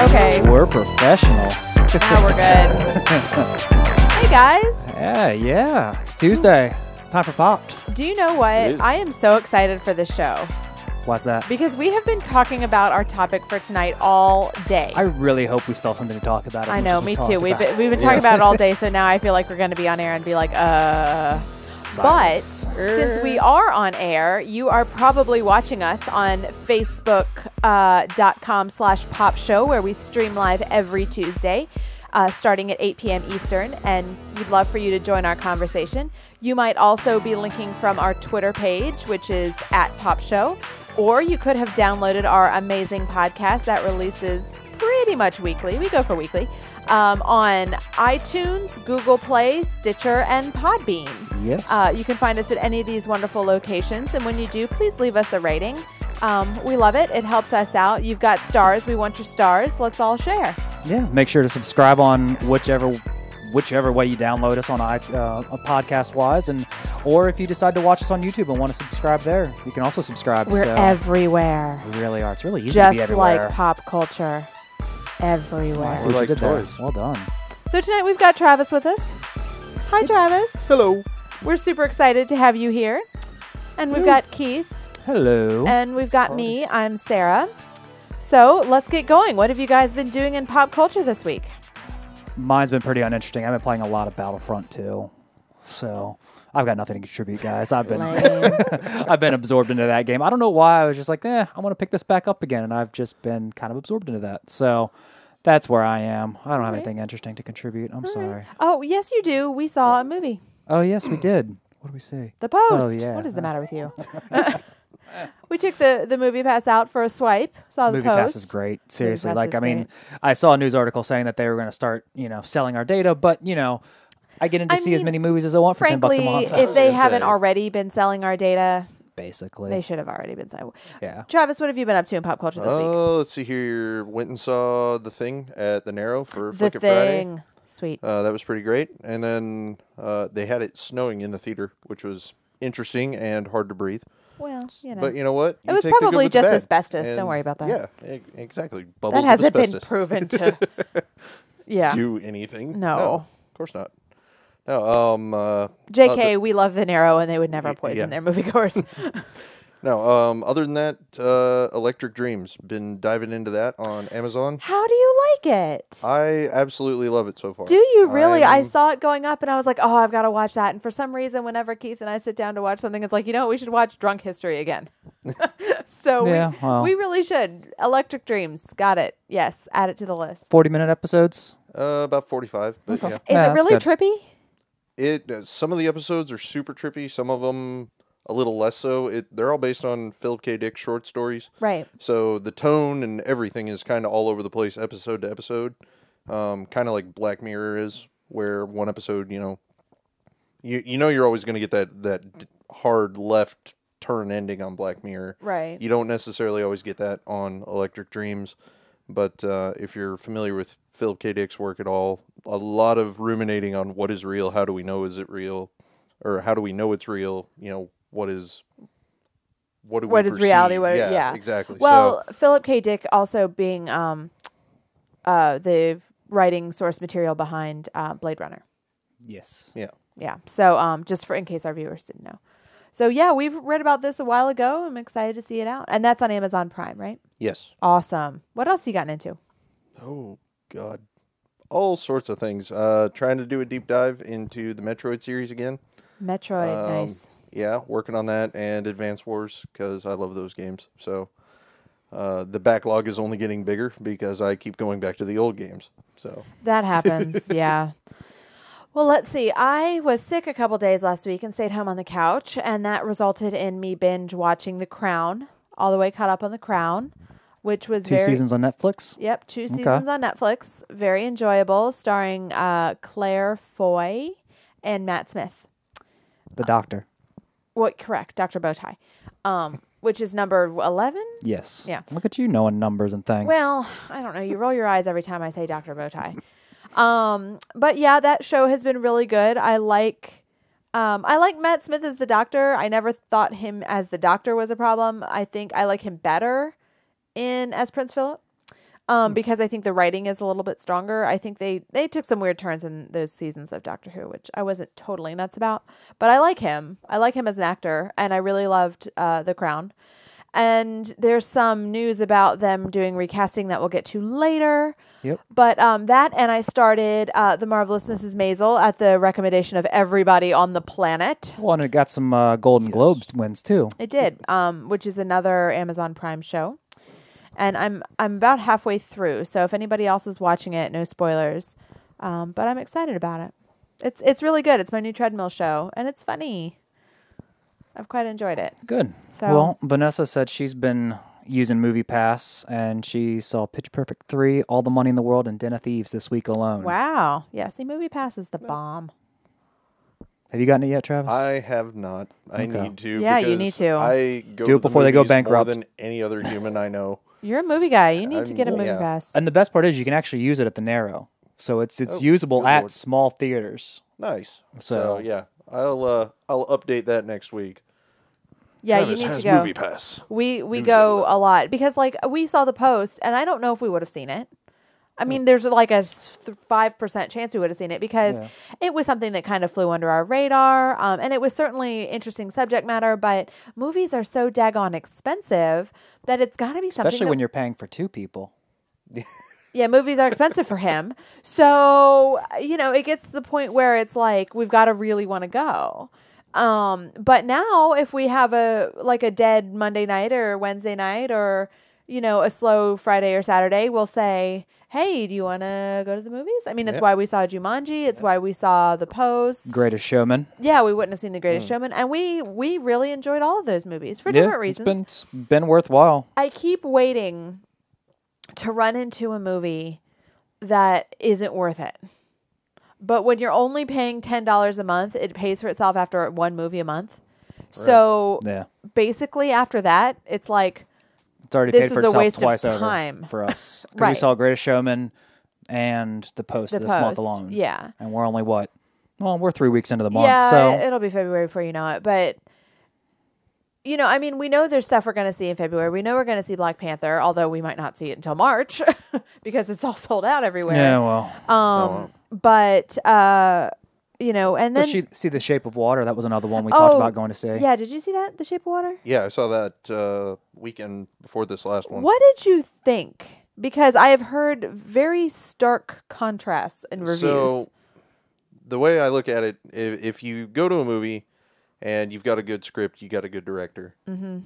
Okay. We're professionals. Now we're good. Hey, guys. Yeah. It's Tuesday. Time for Popped. Do you know what? I am so excited for this show. Why's that? Because we have been talking about our topic for tonight all day. I really hope we still have something to talk about. I know, me too. We've been talking about it all day, so now I feel like we're going to be on air and be like, But since we are on air, you are probably watching us on Facebook.com/Pop Show, where we stream live every Tuesday, starting at 8 p.m. Eastern, and we'd love for you to join our conversation. You might also be linking from our Twitter page, which is @PopShow, or you could have downloaded our amazing podcast that releases pretty much weekly. We go for weekly. On iTunes, Google Play, Stitcher, and Podbean. Yes. You can find us at any of these wonderful locations, and when you do, please leave us a rating. We love it. It helps us out. You've got stars. We want your stars. Let's all share. Yeah. Make sure to subscribe on whichever way you download us on podcast-wise, or if you decide to watch us on YouTube and want to subscribe there, you can also subscribe. We're everywhere. We really are. It's really easy Just to be everywhere. like pop culture. Everywhere. Nice. Like toys. Well done. So tonight we've got Travis with us. Hi, Travis. Hello. We're super excited to have you here. And we've got Keith. Hello. And we've got me. I'm Sarah. So let's get going. What have you guys been doing in pop culture this week? Mine's been pretty uninteresting. I've been playing a lot of Battlefront 2. So I've got nothing to contribute, guys. I've been I've been absorbed into that game. I don't know why. I was just like, I want to pick this back up again, and I've just been kind of absorbed into that. So that's where I am. I don't have anything interesting to contribute. I'm sorry. Oh, yes, you do. We saw a movie. Oh, yes, we did. What did we see? The Post. Oh, yeah. What is the matter with you? We took the Movie Pass out for a swipe. Saw the Movie Post. Pass is great. Seriously. Pass Like, is I mean, great. I saw a news article saying that they were going to start, selling our data, but, I get in to see as many movies as I want for $10 a month. Frankly, if they haven't already been selling our data, basically, they should have already been selling. Yeah. Travis, what have you been up to in pop culture this week? Oh, let's see here. Went and saw The Thing at the Narrow for The Flick It Friday. Thing. Sweet. That was pretty great. And then they had it snowing in the theater, which was interesting and hard to breathe. Well, But you know what? It was probably just asbestos. Don't worry about that. Yeah, exactly. Bubbles That hasn't of been asbestos. proven to do anything. No. Of course not. No. JK, we love the Narrow, and they would never poison their moviegoers. No. Other than that, Electric Dreams. Been diving into that on Amazon. How do you like it? I absolutely love it so far. Do you really? I saw it going up, and I was like, oh, I've got to watch that. And for some reason, whenever Keith and I sit down to watch something, it's like, we should watch Drunk History again. So we really should. Electric Dreams. Got it. Yes. Add it to the list. 40-minute episodes? About 45. But Okay. yeah. Is it really trippy? Some of the episodes are super trippy. Some of them a little less so. They're all based on Philip K. Dick short stories. Right. So the tone and everything is kind of all over the place, episode to episode. Kind of like Black Mirror is, where one episode, you're always going to get that hard left turn ending on Black Mirror. Right. You don't necessarily always get that on Electric Dreams. But if you're familiar with Philip K. Dick's work at all, a lot of ruminating on what is real, how do we know is it real, or how do we know it's real, what is reality? Yeah, exactly. Well, Philip K. Dick also being the writing source material behind Blade Runner. Yes. Yeah. Yeah. So just in case our viewers didn't know. So yeah, we've read about this a while ago. I'm excited to see it out. And that's on Amazon Prime, right? Yes. Awesome. What else you gotten into? Oh, God. All sorts of things. Trying to do a deep dive into the Metroid series again. Metroid, nice. Yeah, working on that and Advance Wars because I love those games. So the backlog is only getting bigger because I keep going back to the old games. So that happens, yeah. Well, let's see. I was sick a couple days last week and stayed home on the couch, and that resulted in me binge watching The Crown, all the way caught up on The Crown, which was two seasons on Netflix? Yep, 2 seasons on Netflix. Very enjoyable, starring Claire Foy and Matt Smith. The Doctor. Correct, Dr. Bowtie, which is number 11? Yes. Yeah. Look at you knowing numbers and things. Well, I don't know. You roll your eyes every time I say Dr. Bowtie. But yeah, that show has been really good. I like Matt Smith as the Doctor. I never thought him as the Doctor was a problem. I think I like him better as Prince Philip. because I think the writing is a little bit stronger. I think they took some weird turns in those seasons of Doctor Who, which I wasn't totally nuts about. But I like him. I like him as an actor, and I really loved The Crown. And there's some news about them doing recasting that we'll get to later. Yep. But that, and I started The Marvelous Mrs. Maisel at the recommendation of everybody on the planet. Well, and it got some Golden Globes wins too. It did, which is another Amazon Prime show. And I'm about halfway through, so if anybody else is watching it, no spoilers. But I'm excited about it. It's really good. It's my new treadmill show, and it's funny. I've quite enjoyed it. Good. So, well, Vanessa said she's been using Movie Pass, and she saw Pitch Perfect 3, All the Money in the World, and Den of Thieves this week alone. wow. Yeah, see, Movie Pass is the bomb. Have you gotten it yet, Travis? I have not. I need to. Yeah, you because need to. I go Do it to the before they go movies bankrupt. more than any other human I know. You're a movie guy. You need to get a Movie yeah. Pass. And the best part is you can actually use it at the Narrow. So it's Oh, usable good at Lord. small theaters. Nice. So- So yeah, I'll update that next week. Yeah, Travis you need has to go. Movie Pass. We News go of that. a lot because like we saw the post, and I don't know if we would have seen it. I mean, there's like a 5% chance we would have seen it because Yeah. it was something that kind of flew under our radar, and it was certainly interesting subject matter. But movies are so daggone expensive that it's got to be something. Especially that, when you're paying for two people. yeah, movies are expensive for him. So it gets to the point where it's like we've got to really want to go. But now if we have a dead Monday night or Wednesday night or, a slow Friday or Saturday, we'll say, hey, do you want to go to the movies? I mean, it's Yep. why we saw Jumanji. It's why we saw The Post. Greatest Showman. Yeah, we wouldn't have seen The Greatest Showman. And we really enjoyed all of those movies for different reasons. It's been worthwhile. I keep waiting to run into a movie that isn't worth it. But when you're only paying $10 a month, it pays for itself after one movie a month. So Yeah. basically after that, it's like, It's already This paid is for a itself waste of twice time. over for us. Because we Right. saw Greatest Showman and The Post The this month Post. alone. Yeah. And we're only what? Well, we're 3 weeks into the month. Yeah, so it'll be February before you know it. But, I mean, we know there's stuff we're going to see in February. We know we're going to see Black Panther, although we might not see it until March because it's all sold out everywhere. yeah, well. But, and then... See The Shape of Water. That was another one we talked about going to see. Yeah, did you see that, The Shape of Water? Yeah, I saw that weekend before this last one. What did you think? Because I have heard very stark contrasts in reviews. So, the way I look at it, if you go to a movie and you've got a good script, you got a good director,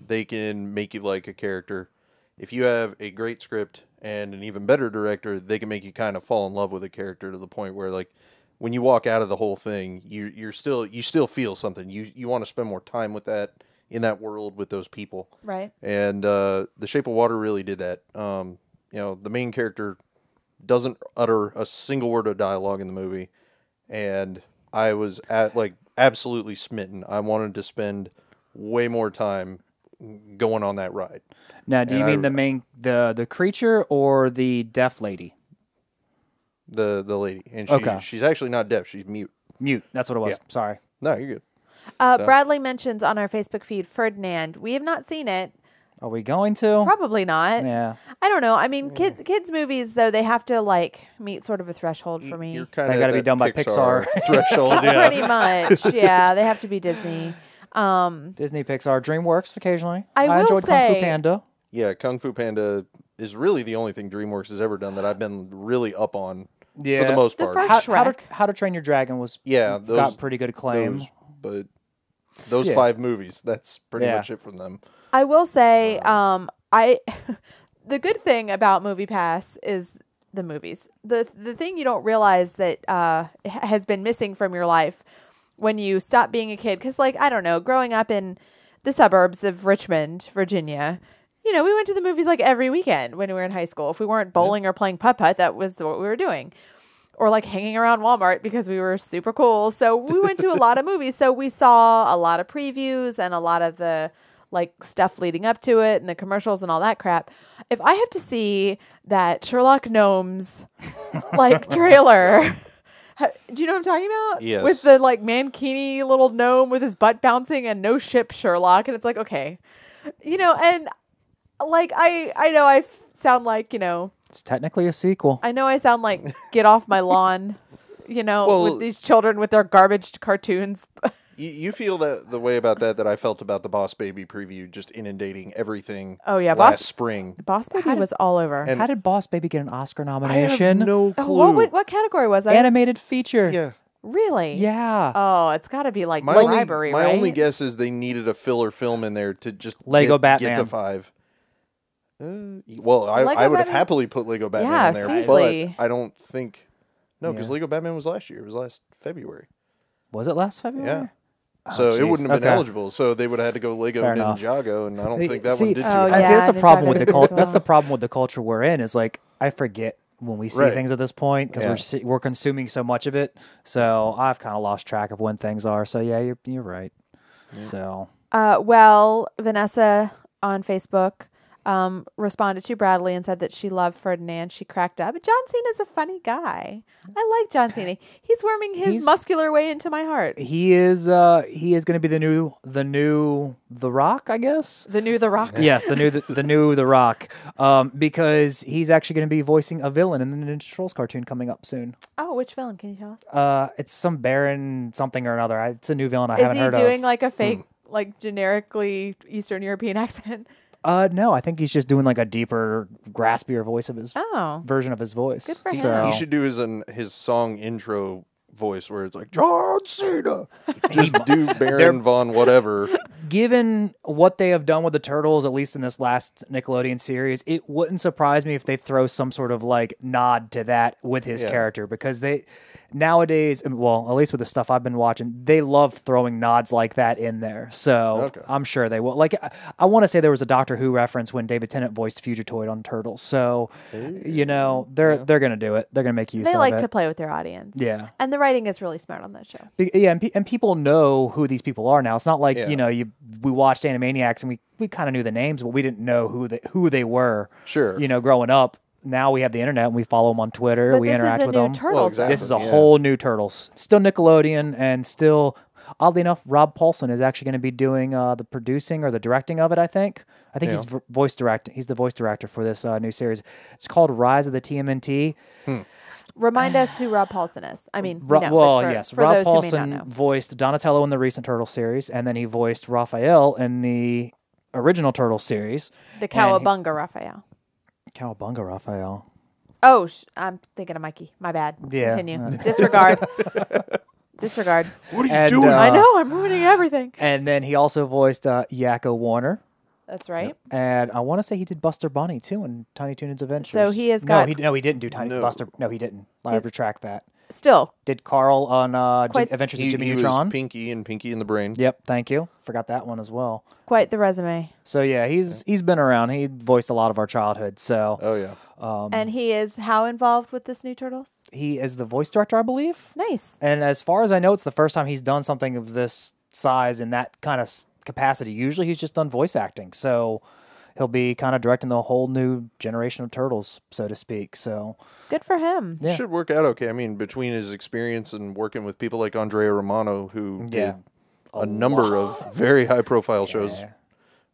they can make you like a character. If you have a great script and an even better director, they can make you kind of fall in love with a character to the point where, like, when you walk out of the whole thing, you still feel something. You want to spend more time with that in that world with those people. Right. And The Shape of Water really did that. The main character doesn't utter a single word of dialogue in the movie, and I was absolutely smitten. I wanted to spend way more time going on that ride. Now, do you mean the creature or the deaf lady? The lady, and she's actually not deaf. She's mute. Mute. That's what it was. Yeah. Sorry. No, you're good. Bradley mentions on our Facebook feed Ferdinand. We have not seen it. Are we going to? Probably not. Yeah. I don't know. I mean, kids movies though, they have to meet sort of a threshold for me. You're kind They of gotta be done by Pixar. threshold. Yeah. Pretty much. Yeah, they have to be Disney. Disney, Pixar, DreamWorks occasionally. I will enjoyed Kung say- Fu Panda. Yeah, Kung Fu Panda is really the only thing DreamWorks has ever done that I've been really up on Yeah. for the most The part. first- How to Train Your Dragon was Yeah, got pretty good acclaim. Those Yeah. 5 movies, that's pretty Yeah. much it from them. I will say, the good thing about Movie Pass is the movies. The thing you don't realize that has been missing from your life when you stop being a kid, because I don't know, growing up in the suburbs of Richmond, Virginia, we went to the movies every weekend when we were in high school. If we weren't bowling or playing putt-putt, that was what we were doing. Or hanging around Walmart because we were super cool. So we went to a lot of movies. So we saw a lot of previews and a lot of the stuff leading up to it and the commercials and all that crap. If I have to see that Sherlock Gnomes trailer, do you know what I'm talking about? Yes. With the mankini little gnome with his butt bouncing and no ship Sherlock, and it's okay, and I know I sound It's technically a sequel. I know I sound like get off my lawn, Well, with these children with their garbage cartoons. You feel that the way about that I felt about the Boss Baby preview, just inundating everything. Oh yeah, last spring. Boss Baby was all over. And How did Boss Baby get an Oscar I have nomination? no Oh, clue. what category was that? Animated feature. Yeah. Really? Yeah. Oh, it's got to be like My bribery, my right? only guess is they needed a filler film in there to just Lego get Batman. to 5. Well, I Lego would have Batman? happily put Lego Batman Yeah, in there, seriously. but I don't think. No, because Yeah. Lego Batman was last year. It was last February. Was it last February? Yeah. Oh, So it jeez. wouldn't have been Okay. eligible. So they would have had to go Lego Fair enough. Ninjago, and I don't think that See, one did too oh, well. And see, yeah, that's the Ninjago problem with the did as culture. That's well. the problem with the culture we're in. Is like I forget when we see Right. things at this point because Yeah. we're consuming so much of it. So I've kind of lost track of when things are. So yeah, you're right. So Well, Vanessa on Facebook responded to Bradley and said that she loved Ferdinand. She cracked up. John Cena's a funny guy. I like John Cena. He's worming his muscular way into my heart. he is going to be the new The Rock, I guess. The new The Rock. Yes, the new The Rock, because he's actually going to be voicing a villain in the Ninja Turtles cartoon coming up soon. Oh, which villain? Can you tell us? It's some Baron something or another. It's a new villain I Is haven't he heard doing of. like a fake, like generically Eastern European accent? No, I think he's just doing like a deeper, graspier voice of his Oh, version of his voice. Good for him. So, He should do his song intro voice where it's like John Cena. Just do Baron Vaughn whatever. given what they have done with the Turtles, at least in this last Nickelodeon series, it wouldn't surprise me if they throw some sort of like nod to that with his character, because they nowadays, well, at least with the stuff I've been watching, they love throwing nods like that in there. So I'm sure they will. Like, I want to say there was a Doctor Who reference when David Tennant voiced Fugitoid on Turtles. So, they're going to do it. They're going to make use of it. they like to play with their audience. Yeah. And the writing is really smart on that show. Yeah, and people know who these people are now. It's not like, we watched Animaniacs and we kind of knew the names, but we didn't know who they were. Sure. Growing up. Now we have the internet and we follow them on Twitter. But We this interact is a with new them. Turtles. Well, exactly. This is a whole new Turtles. Still Nickelodeon, and still, oddly enough, Rob Paulson is actually going to be doing the producing or the directing of it, I think. He's voice directing. He's the voice director for this new series. It's called Rise of the TMNT. Remind us who Rob Paulson is. I mean, Rob those Paulson who may not know. voiced Donatello in the recent Turtles series, and then he voiced Raphael in the original Turtles series. The Cowabunga Raphael. Cowabunga Raphael. Oh, I'm thinking of Mikey. My bad. Yeah. Continue. Disregard. Disregard. What are you doing? I know. I'm ruining everything. And then he also voiced Yakko Warner. That's right. And I want to say he did Buster Bunny too in Tiny Toons Adventures. So he has got... No, he didn't do Buster. No, he didn't. I retract that. Still. Did Carl on Adventures of Jimmy he Neutron? was Pinky and Pinky in the Brain. Yep, thank you. Forgot that one as well. Quite the resume. So yeah, he's been around. He voiced a lot of our childhood. So Oh yeah. And he is how involved with this new Turtles? he is the voice director, I believe. Nice. And as far as I know, it's the first time he's done something of this size in that kind of capacity. Usually he's just done voice acting. So he'll be kind of directing the whole new generation of Turtles, so to speak. So Good for him. Yeah. Should work out okay. I mean, between his experience and working with people like Andrea Romano, who did a number of very high profile shows,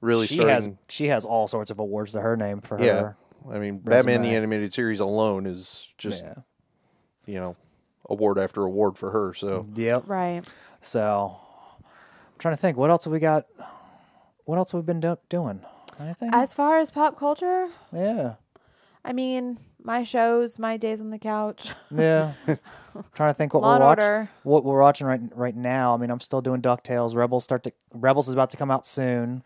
really she has all sorts of awards to her name for her. Yeah. I mean, Batman the Animated Series alone is just, award after award for her. So Yep. Right. So I'm trying to think, what else have we got? What else have we been doing? Anything? As far as pop culture, Yeah. I mean, my shows, my days on the couch. Yeah. Trying to think what Law and we're watching. Order. What we're watching right now. I mean, I'm still doing DuckTales. Rebels is about to come out soon.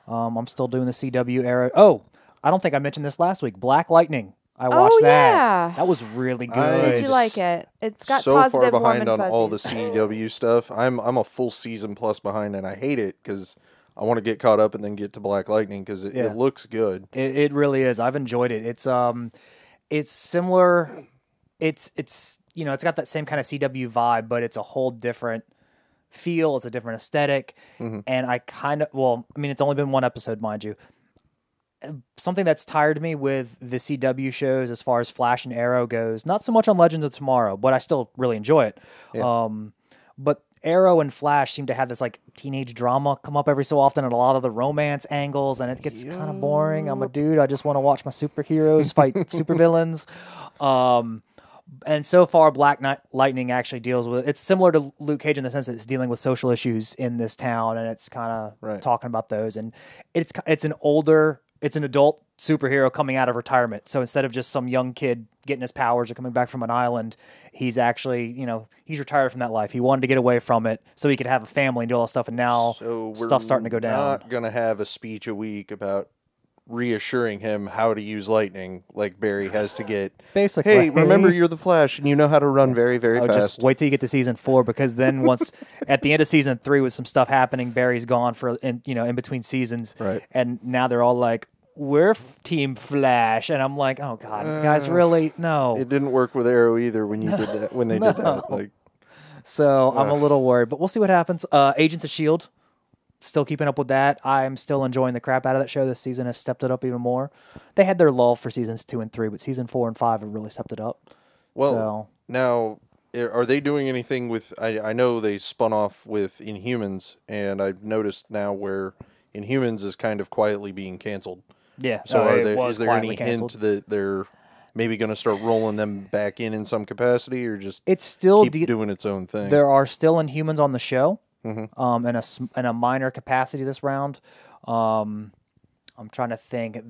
I'm still doing the CW era. Oh, I don't think I mentioned this last week. Black Lightning. I watched that. Yeah. That was really good. Did you like it? It's got so positive far warm behind and on all the fuzzies. CW stuff. I'm a full season plus behind, and I hate it because I want to get caught up and then get to Black Lightning because it looks good. It really is. I've enjoyed it. It's similar. It's it's got that same kind of CW vibe, but it's a whole different feel. It's a different aesthetic, and it's only been one episode, mind you. Something that's tired me with the CW shows as far as Flash and Arrow goes, not so much on Legends of Tomorrow, but I still really enjoy it. Yeah. But Arrow and Flash seem to have this like teenage drama come up every so often, and a lot of the romance angles, and it gets kind of boring. I'm a dude. I just want to watch my superheroes fight supervillains. And so far, Black Lightning actually deals with it's similar to Luke Cage in the sense that it's dealing with social issues in this town, and it's kind of talking about those. And it's an adult superhero coming out of retirement. So instead of just some young kid getting his powers or coming back from an island, he's actually, he's retired from that life. He wanted to get away from it so he could have a family and do all that stuff. And now stuff's starting to go down. We're not going to have a speech a week about reassuring him how to use lightning like Barry has to get. Basically. Hey, remember you're the Flash and you know how to run very, very fast. Just wait till you get to season 4, because then once at the end of season 3 with some stuff happening, Barry's gone for in between seasons. Right. And now they're all like, we're Team Flash, and I'm like, oh god, guys, really? No. It didn't work with Arrow either when you did that. When they did that, like. So I'm a little worried, but we'll see what happens. Agents of S.H.I.E.L.D., still keeping up with that. I'm still enjoying the crap out of that show. This season has stepped it up even more. They had their lull for seasons 2 and 3, but season 4 and 5 have really stepped it up. Well, now, are they doing anything with? I know they spun off with Inhumans, and I've noticed now where Inhumans is kind of quietly being canceled. Yeah. So is there any hint that they're maybe going to start rolling them back in some capacity, or just it's still keep doing its own thing? There are still Inhumans on the show, in a minor capacity this round. I'm trying to think.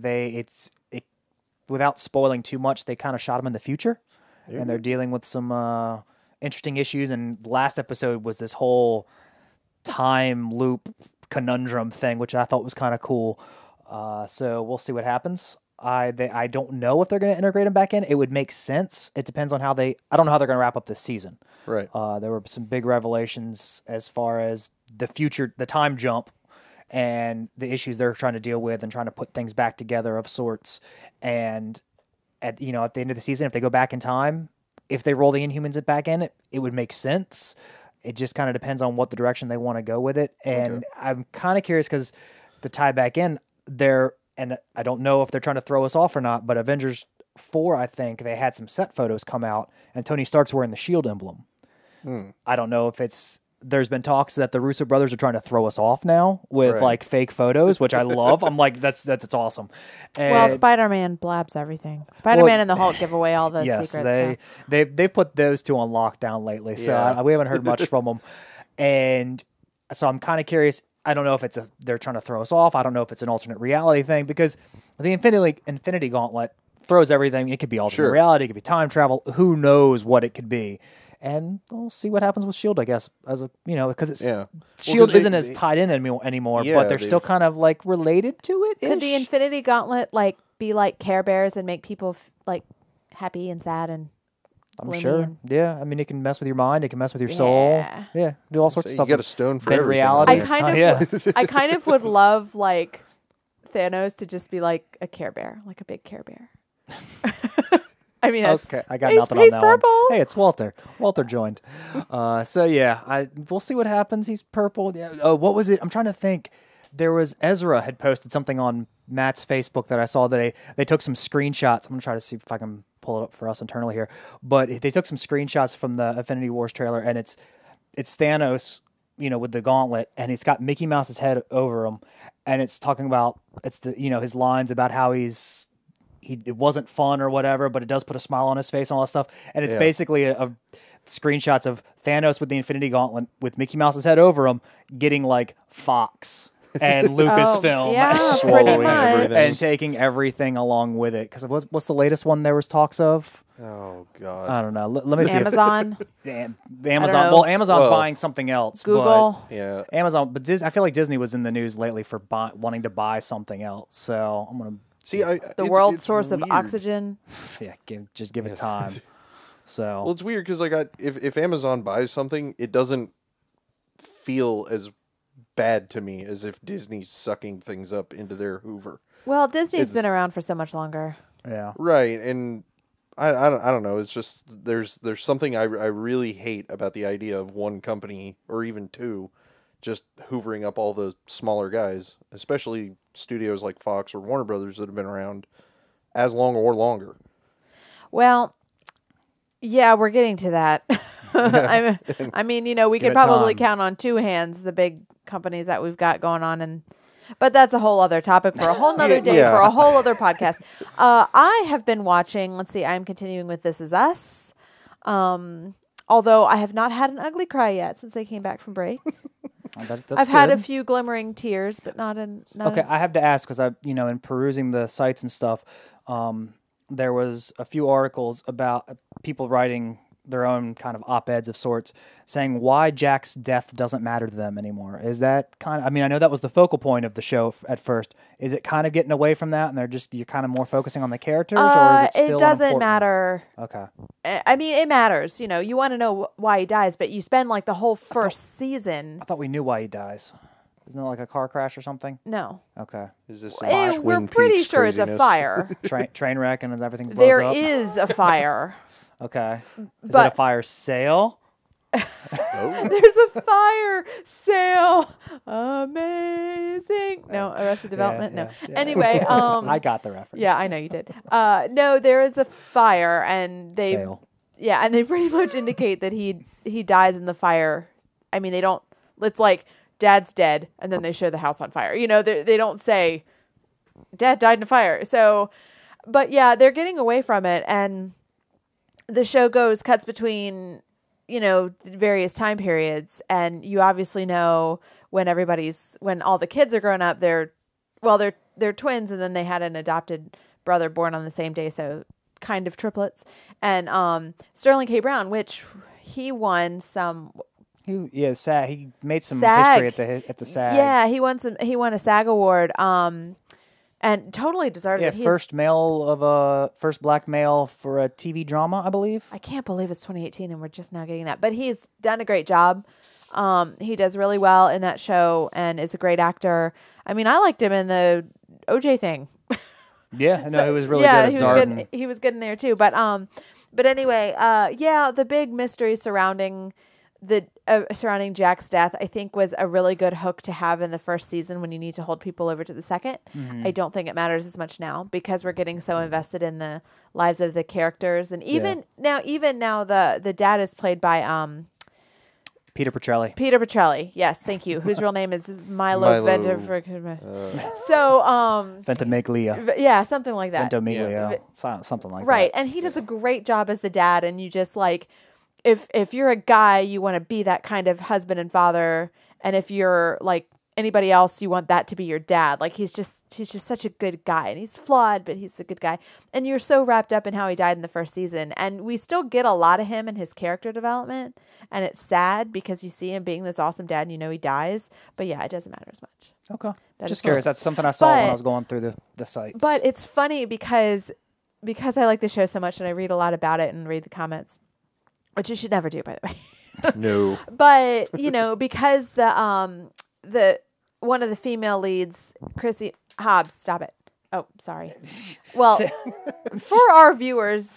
Without spoiling too much, they kind of shot them in the future, and they're dealing with some interesting issues. And last episode was this whole time loop conundrum thing, which I thought was kind of cool. So we'll see what happens. I don't know if they're going to integrate them back in. It would make sense. It depends on I don't know how they're going to wrap up this season. Right. There were some big revelations as far as the future, the time jump, and the issues they're trying to deal with and trying to put things back together of sorts. And at the end of the season, if they go back in time, if they roll the Inhumans back in, it would make sense. It just kind of depends on what the direction they want to go with it. And I'm kind of curious because to tie back in, and I don't know if they're trying to throw us off or not, but Avengers 4, I think, they had some set photos come out, and Tony Stark's wearing the SHIELD emblem. I don't know if there's been talks that the Russo brothers are trying to throw us off now with like fake photos, which I love. I'm like, that's awesome. And well, Spider-Man blabs everything. Spider-Man and the Hulk give away all the secrets. They put those two on lockdown lately, so we haven't heard much from them. And so I'm kind of curious. I don't know if they're trying to throw us off. I don't know if it's an alternate reality thing, because the Infinity Gauntlet throws everything. It could be alternate reality. It could be time travel. Who knows what it could be? And we'll see what happens with S.H.I.E.L.D., I guess, because it's S.H.I.E.L.D. isn't as tied in anymore, but they're still kind of like related to it. Could the Infinity Gauntlet be like Care Bears and make people happy and sad and I'm sure. Yeah, I mean, it can mess with your mind. It can mess with your soul. Yeah, do all sorts of stuff. You got a stone for everything. Reality. I kind of would love Thanos to just be like a Care Bear, like a big Care Bear. I mean, okay, I got nothing on that purple. One. Hey, it's Walter. Walter joined. We'll see what happens. He's purple. Yeah. What was it? I'm trying to think. There was Ezra had posted something on Matt's Facebook that I saw. That they took some screenshots. I'm gonna try to see if I can pull it up for us internally here. But they took some screenshots from the Infinity Wars trailer, and it's Thanos, with the gauntlet, and it's got Mickey Mouse's head over him, and it's talking about his lines about how it wasn't fun or whatever, but it does put a smile on his face and all that stuff. And it's basically a screenshots of Thanos with the Infinity Gauntlet with Mickey Mouse's head over him getting like Fox and Lucasfilm swallowing everything and taking everything along with it. Because what's the latest one there was talks of? Oh, God. I don't know. Let me see. Amazon. Amazon. Well, Amazon's buying something else. Google. But Amazon. But I feel like Disney was in the news lately for wanting to buy something else. So I'm going to see. The world's source of oxygen. Yeah, give it time. So. Well, it's weird because if Amazon buys something, it doesn't feel as bad to me as if Disney's sucking things up into their Hoover. Well, Disney's been around for so much longer. Yeah. Right, and I don't know. It's just there's something I really hate about the idea of one company or even two just hoovering up all the smaller guys, especially studios like Fox or Warner Brothers that have been around as long or longer. Well, yeah, we're getting to that. I mean, we Give could it probably time. count on two hands the big companies that we've got going on, but that's a whole other topic for a whole nother day Yeah. for a whole other podcast. I have been watching. Let's see. I'm continuing with This Is Us. Although I have not had an ugly cry yet since I came back from break. That's I've had a good. few glimmering tears, but not in. Okay, I have to ask because in perusing the sites and stuff, there was a few articles about people writing their own kind of op-eds of sorts, saying why Jack's death doesn't matter to them anymore. Is that kind of? I mean, I know that was the focal point of the show at first. Is it kind of getting away from that, and you're kind of more focusing on the characters, or is it still? It doesn't unimportant? matter. Okay. I mean, it matters. You want to know why he dies, but you spend like the whole first season. I thought we knew why he dies. Isn't it like a car crash or something? No. Okay. Is this We're Twin pretty Peaks sure it's a craziness? fire. Train wreck and everything blows There up? is a fire. Okay. Is But- it a fire sale? Oh. There's a fire sale. Amazing. No, Arrested Development. Yeah, No. yeah. Anyway, I got the reference. yeah, I know you did. No, there is a fire, and they Sale. yeah, and they pretty much indicate that he dies in the fire. I mean, they don't. It's like Dad's dead, and then they show the house on fire. They don't say Dad died in a fire. So, but yeah, they're getting away from it, and the show cuts between various time periods, and you obviously know when all the kids are grown up, they're twins, and then they had an adopted brother born on the same day, so kind of triplets. And Sterling K. Brown, which he won some. SAG. He made some SAG. history at the SAG. Yeah, he won a SAG award. And totally deserved Yeah, it. first black male for a TV drama, I believe. I can't believe it's 2018 and we're just now getting that. But he's done a great job. He does really well in that show and is a great actor. I mean, I liked him in the OJ thing. Yeah, no, So, he was really good as Darden. He was good in there too. But anyway, the big mystery surrounding Jack's death, I think, was a really good hook to have in the first season when you need to hold people over to the second. Mm-hmm. I don't think it matters as much now because we're getting so invested in the lives of the characters, and even now, the dad is played by Peter Petrelli. Peter Petrelli. Yes, thank you. Whose real name is Milo. Ventimiglia. Yeah, something like that. Ventimiglia. Something like that. Right, and he does a great job as the dad, and you just like, if you're a guy, you want to be that kind of husband and father, and if you're like anybody else, you want that to be your dad. Like he's just such a good guy, and he's flawed, but he's a good guy. And you're so wrapped up in how he died in the first season, and we still get a lot of him in his character development, and it's sad because you see him being this awesome dad, and he dies. But yeah, it doesn't matter as much. Okay. That Just is curious. fun. That's something I saw when I was going through the sites. But it's funny because I like the show so much, and I read a lot about it and read the comments, which you should never do, by the way. No. But because the one of the female leads, Chrissy Hobbs, stop it. Oh, sorry. Well, for our viewers,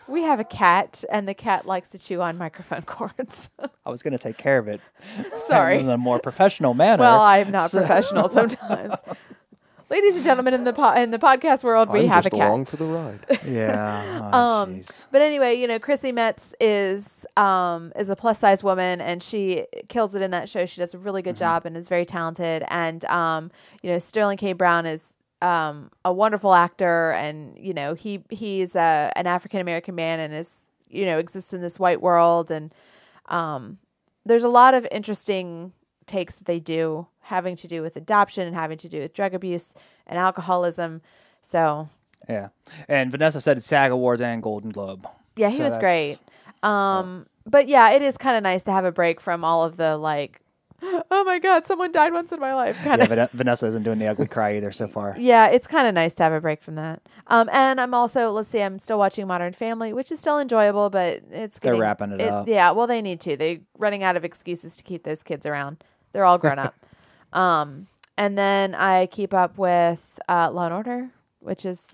we have a cat, and the cat likes to chew on microphone cords. I was going to take care of it. Sorry. In a more professional manner. Well, I'm not professional sometimes. Ladies and gentlemen, in the podcast world, we have a cat. along for the ride. Yeah. Oh, jeez. But anyway, Chrissy Metz is a plus size woman, and she kills it in that show. She does a really good job and is very talented. And Sterling K. Brown is a wonderful actor, and he's an African American man and is exists in this white world. And there's a lot of interesting takes that they do having to do with adoption and having to do with drug abuse and alcoholism. So Yeah. And Vanessa said SAG Awards and Golden Globe. yeah, he So was that's- great. But yeah, it is kind of nice to have a break from all of the like, oh my God, someone died once in my life kind of. Yeah, Vanessa isn't doing the ugly cry either so far. Yeah, it's kind of nice to have a break from that. And I'm also, I'm still watching Modern Family, which is still enjoyable, but They're wrapping it up. Yeah, well, they need to. They're running out of excuses to keep those kids around. They're all grown up. And then I keep up with Law and Order, which is,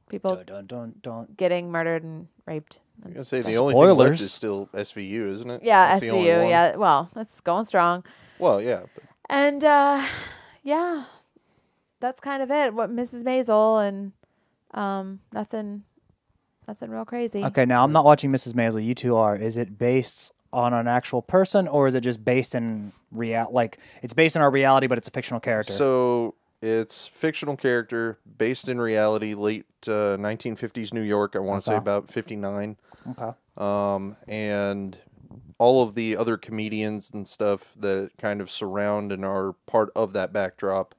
people Dun. getting murdered and raped. I was gonna say the only thing Spoilers. left is still SVU, isn't it? Yeah, That's the only SVU. one. Yeah, well, that's going strong. Well, yeah. But And yeah, that's kind of it. What Mrs. Maisel and nothing Nothing real crazy. Okay, now I'm not watching Mrs. Maisel. You two are. Is it based on an actual person, or is it just based in like it's based in our reality, but it's a fictional character? So it's fictional character based in reality, late 1950s New York. I want to say about 59. Okay. And all of the other comedians and stuff that kind of surround and are part of that backdrop,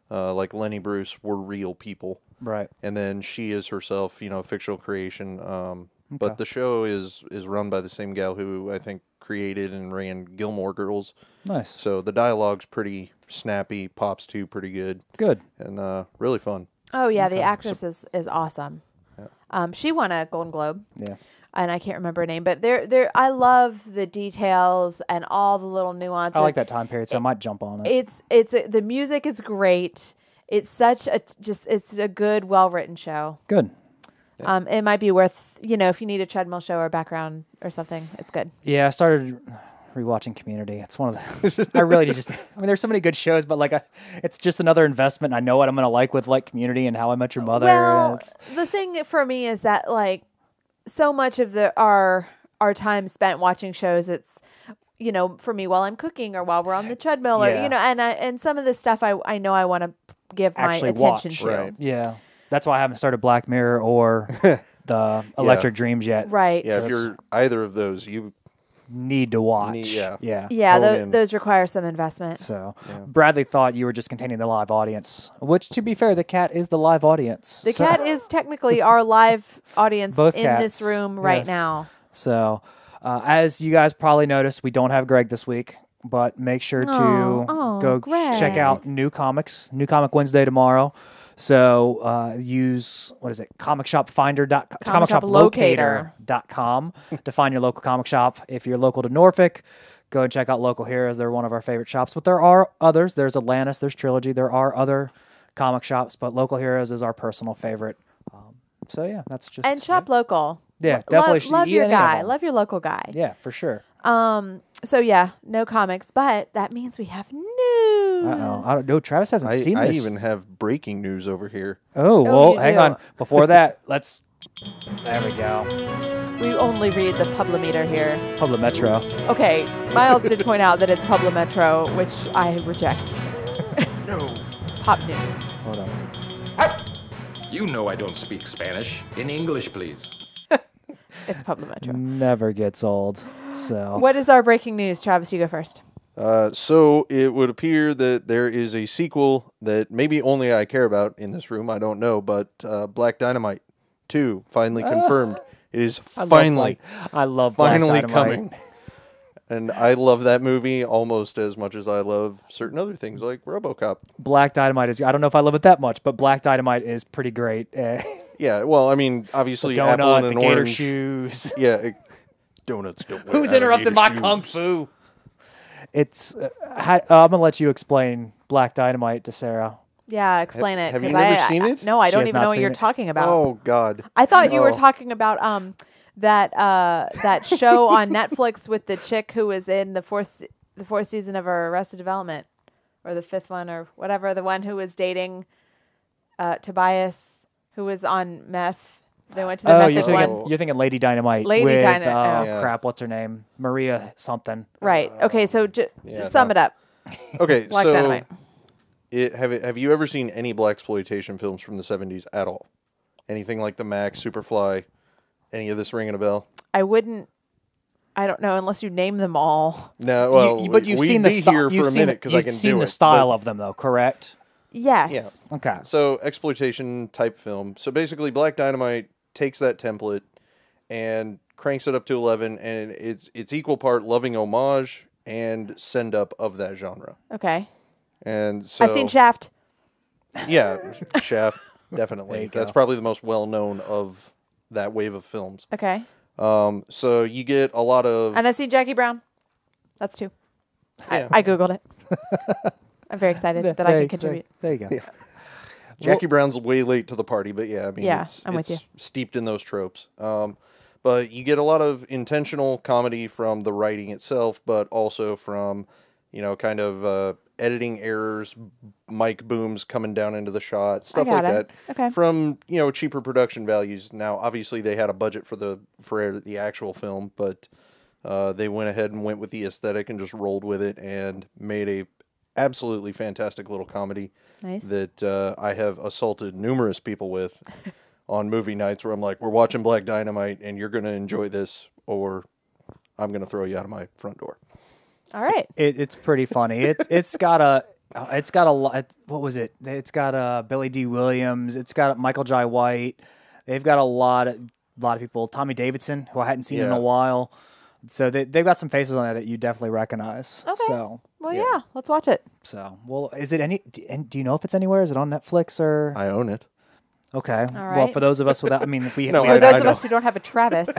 like Lenny Bruce, were real people. Right. And then she is herself, a fictional creation. But the show is run by the same gal who I think created and ran Gilmore Girls. Nice. So the dialogue's pretty snappy, pops too pretty good. Good. And really fun. Oh yeah, the actress is awesome. Yeah. She won a Golden Globe. Yeah. And I can't remember her name, but I love the details and all the little nuances. I like that time period, so I might jump on it. The music is great. It's it's a good, well-written show. Good. Yeah. It might be worth, if you need a treadmill show or background or something, it's good. Yeah, I started rewatching Community. It's one of the, I really just, there's so many good shows, but it's just another investment. I know what I'm going to like with Community and How I Met Your Mother. Well, the thing for me is that so much of our time spent watching shows, it's, for me while I'm cooking or while we're on the treadmill or, and some of the stuff I know I want to give actually my attention to. Right. Yeah. That's why I haven't started Black Mirror or the Electric Dreams yet. Right. Yeah, if you're either of those, you need to watch. Yeah, those require some investment. So Bradley thought you were just containing the live audience, which, to be fair, the cat is the live audience. The cat is technically our live audience Both in cats. this room right now. So as you guys probably noticed, we don't have Greg this week, but make sure to go Greg. check out New Comic Wednesday tomorrow. So use, comicshoplocator.com to find your local comic shop. If you're local to Norfolk, go and check out Local Heroes. They're one of our favorite shops, but there are others. There's Atlantis, there's Trilogy. There are other comic shops, but Local Heroes is our personal favorite. So yeah, that's just... And shop local. Yeah, definitely. Love your guy. Love your local guy. Yeah, for sure. So yeah, no comics, but that means we have news. Uh-oh. I don't know. Travis hasn't seen I this. even have breaking news over here. Oh, well, you hang do. on. Before that, there we go. We only read the Publimeter here. Publimetro. Okay, Miles did point out that it's Publimetro, which I reject. No. Pop news. Hold on. You know I don't speak Spanish. In English, please. It's Publimetro. Never gets old. So What is our breaking news? Travis, you go first. So it would appear that there is a sequel that maybe only I care about in this room. I don't know, but Black Dynamite 2 finally confirmed. It is finally love Black Dynamite. coming. And I love that movie almost as much as I love certain other things like RoboCop. Black Dynamite is, I don't know if I love it that much, but Black Dynamite is pretty great. Yeah, well, I mean, obviously, the donut, apple and an the gator orange. shoes. Yeah, donuts don't wear Who's interrupting my alligator kung shoes. fu? It's, I'm going to let you explain Black Dynamite to Sarah. Yeah, explain it. Have you 'cause never seen it? No, I She don't has even not know what seen you're it. talking about. Oh, God. I thought you were Oh. talking about that show on Netflix with the chick who was in the fourth season of Arrested Development, or the fifth one, or whatever. The one who was dating Tobias, who was on meth. They went to the method one. You're thinking Lady Dynamite. Lady with, Dynamite. Yeah. Crap, what's her name? Maria something. Right. Okay. So sum it up. Okay, Black so Dynamite. Have you ever seen any blaxploitation films from the 70s at all? Anything like The Max, Superfly, any of this ringing a bell? I don't know unless you name them all. No, well, but you've seen the style. here for a minute because I can You've seen do the it. style of them, though, correct? Yes. Yeah. Okay. So exploitation type film. So basically, Black Dynamite takes that template and cranks it up to 11, and it's equal part loving homage and send up of that genre. Okay. And so I've seen Shaft. Yeah, Shaft, There definitely. you go. That's probably the most well known of that wave of films. Okay. So you get a lot of And I've seen Jackie Brown. That's two. Yeah. I Googled it. I'm very excited that I can contribute. There you go. Yeah. Jackie Brown's way late to the party, but yeah, I mean, Yeah, it's, I'm with it's you. steeped in those tropes. But you get a lot of intentional comedy from the writing itself, but also from, kind of editing errors, mic booms coming down into the shot, stuff got like it. that. Okay. From cheaper production values. Now, obviously, they had a budget for the actual film, but they went ahead and went with the aesthetic and just rolled with it and made a absolutely fantastic little comedy that I have assaulted numerous people with on movie nights where I'm like, we're watching Black Dynamite and you're going to enjoy this, or I'm going to throw you out of my front door. All right. It's pretty funny. It's got a lot. What was it? It's got Billy D. Williams. It's got Michael Jai White. They've got a lot of people. Tommy Davidson, who I hadn't seen in a while. So they've got some faces on there that you definitely recognize. Okay. So well, yeah, let's watch it. So is it any? Do you know if it's anywhere? Is it on Netflix or? I own it. Okay. All right. Well, for those of us without, I mean, for those of us who don't have a Travis.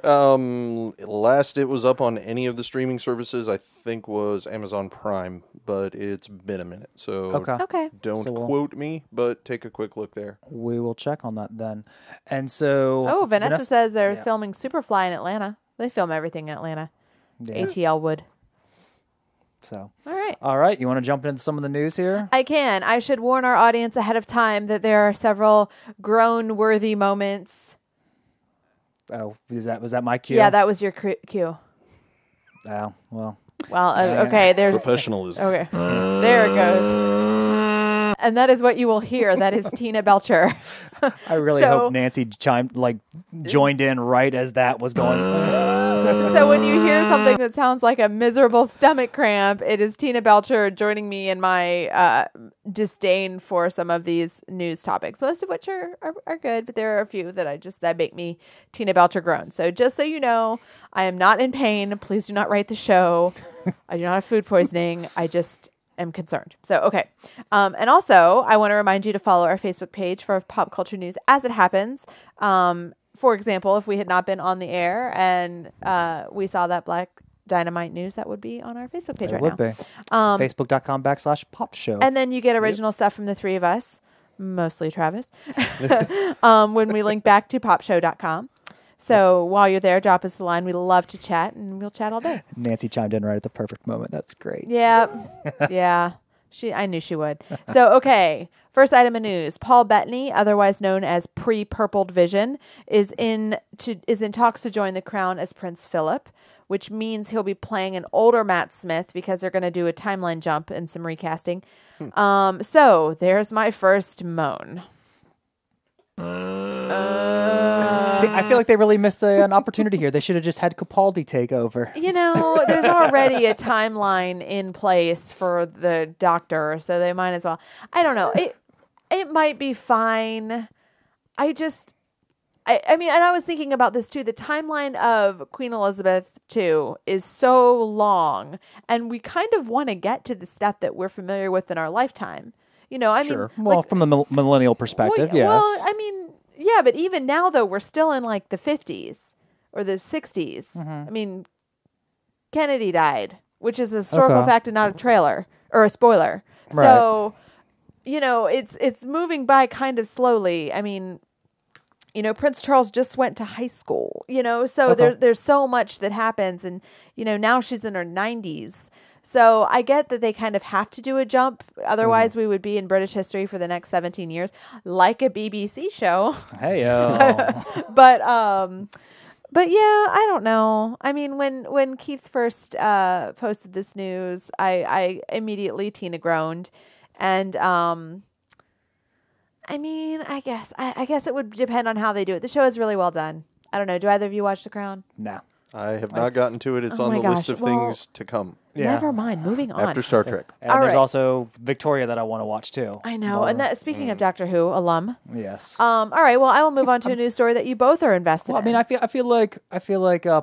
Last it was up on any of the streaming services, I think was Amazon Prime, but it's been a minute, so Okay. don't quote me, but take a quick look there. We will check on that then. And so, Vanessa says they're filming Superfly in Atlanta. They film everything in Atlanta. Yeah. ATL would. So, all right. You want to jump into some of the news here? I can. I should warn our audience ahead of time that there are several groan-worthy moments. Oh, was that my cue? Yeah, that was your cue. Oh, well. Well, okay. There's professionalism. Okay, there it goes. And that is what you will hear. That is Tina Belcher. I really hope Nancy joined in right as that was going. So when you hear something that sounds like a miserable stomach cramp, it is Tina Belcher joining me in my disdain for some of these news topics, most of which are good, but there are a few that make me Tina Belcher groan. So just so you know, I am not in pain. Please do not write the show. I do not have food poisoning. I just am concerned. So, okay. And also, I want to remind you to follow our Facebook page for pop culture news as it happens. For example, if we had not been on the air and we saw that Black Dynamite news, that would be on our Facebook page right now. It would be. Facebook.com/pop show. And then you get original stuff from the three of us, mostly Travis, when we link back to popshow.com. So while you're there, drop us a line. We love to chat, and we'll chat all day. Nancy chimed in right at the perfect moment. That's great. Yeah. Yeah. I knew she would. So, okay. First item of news. Paul Bettany, otherwise known as Pre-Purpled Vision, is in talks to join the Crown as Prince Philip, which means he'll be playing an older Matt Smith because they're going to do a timeline jump and some recasting. So, there's my first moan. See, I feel like they really missed an opportunity here. They should have just had Capaldi take over. There's already a timeline in place for the Doctor, so they might as well. I don't know. It might be fine. I mean, and I was thinking about this too. The timeline of Queen Elizabeth II is so long, and we kind of want to get to the stuff that we're familiar with in our lifetime. I mean, well, from the millennial perspective, yes. Well, I mean, yeah, but even now, though, we're still in like the 50s or the 60s. I mean, Kennedy died, which is a historical fact and not a trailer or a spoiler. Right. So, it's moving by kind of slowly. I mean, Prince Charles just went to high school, so there's so much that happens. And, now she's in her 90s. So I get that they kind of have to do a jump. Otherwise, we would be in British history for the next 17 years, like a BBC show. Hey-o. But yeah, I don't know. I mean, when Keith first posted this news, I immediately Tina groaned. And I mean, I guess it would depend on how they do it. The show is really well done. I don't know. Do either of you watch The Crown? No. I have not gotten to it. It's on the list of things to come. Yeah. Never mind. Moving on. After Star Trek. And there's also Victoria that I want to watch too. I know. And that, speaking of Doctor Who, alum. Yes. All right. Well, I will move on to a news story that you both are invested in. I mean, I feel like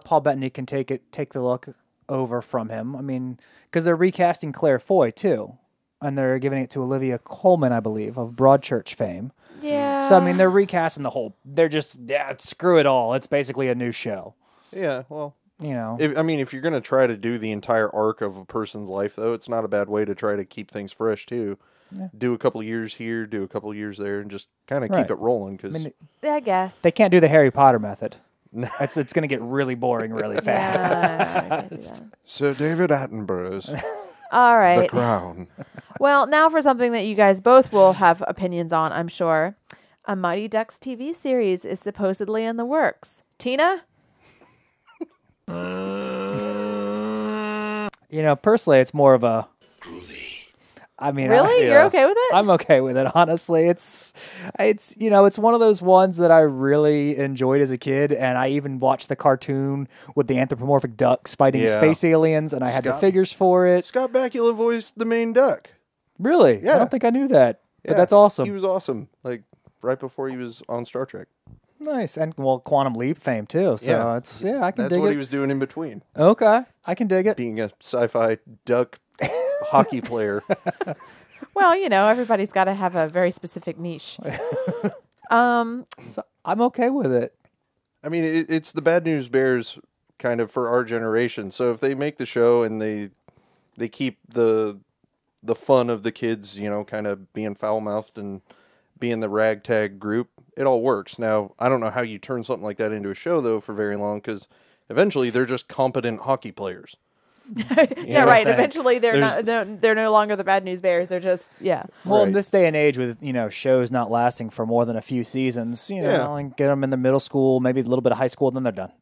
Paul Bettany can take the look over from him. I mean, because they're recasting Claire Foy too, and they're giving it to Olivia Colman, I believe, of Broadchurch fame. Yeah. So I mean, they're recasting the whole. They're just screw it all. It's basically a new show. Yeah, well, if you're going to try to do the entire arc of a person's life, though, it's not a bad way to try to keep things fresh, too. Yeah. Do a couple of years here, do a couple of years there, and just kind of keep it rolling. Cause I guess. They can't do the Harry Potter method. It's going to get really boring really fast. Yeah, So David Attenborough's. All The right. Crown. Well, now for something that you guys both will have opinions on, I'm sure. A Mighty Ducks TV series is supposedly in the works. Tina? Personally, it's more of a... I mean, Really? You're okay with it? I'm okay with it, honestly. It's one of those ones that I really enjoyed as a kid, and I even watched the cartoon with the anthropomorphic ducks fighting space aliens, and I had the figures for it. Scott Bakula voiced the main duck. Really? Yeah. I don't think I knew that, but Yeah, that's awesome. He was awesome, like right before he was on Star Trek. Nice, and Quantum Leap fame too. So I can dig it. That's what he was doing in between. Okay, I can dig it. Being a sci-fi duck hockey player. Well, everybody's got to have a very specific niche. So I'm okay with it. I mean, it's the Bad News Bears kind of for our generation. So if they make the show and they keep the fun of the kids, kind of being foul-mouthed and being the ragtag group, it all works. Now, I don't know how you turn something like that into a show, though, for very long, because eventually they're just competent hockey players. Yeah, right. Eventually, they're no longer the Bad News Bears. They're just Well, in Right. this day and age, with shows not lasting for more than a few seasons, and get them in the middle school, maybe a little bit of high school, and then they're done.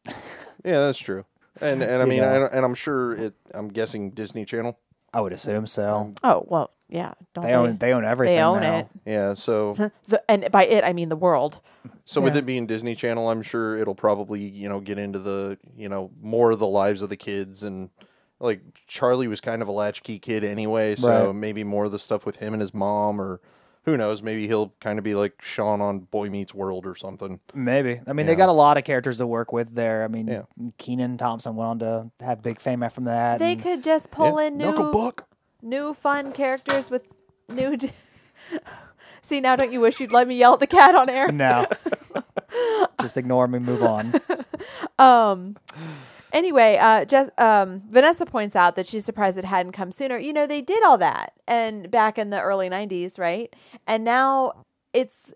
Yeah, that's true. And I mean, and I'm sure I'm guessing Disney Channel. I would assume so. Oh, well, yeah. Don't They own everything. They own now. it. Yeah, so And by it, I mean the world. with it being Disney Channel, I'm sure it'll probably get into the more of the lives of the kids, and like Charlie was kind of a latchkey kid anyway, so Right. maybe more of the stuff with him and his mom, or who knows, maybe he'll kind of be like Sean on Boy Meets World or something. Maybe. I mean, Yeah. they got a lot of characters to work with there. I mean, Yeah. Keenan Thompson went on to have big fame from that. They and- could just pull in Knuckle Buck. new fun characters with new. See, now don't you wish you'd let me yell at the cat on air? No. Just ignore me, move on. Anyway, Vanessa points out that she's surprised it hadn't come sooner. They did all that and back in the early 90s, right? And now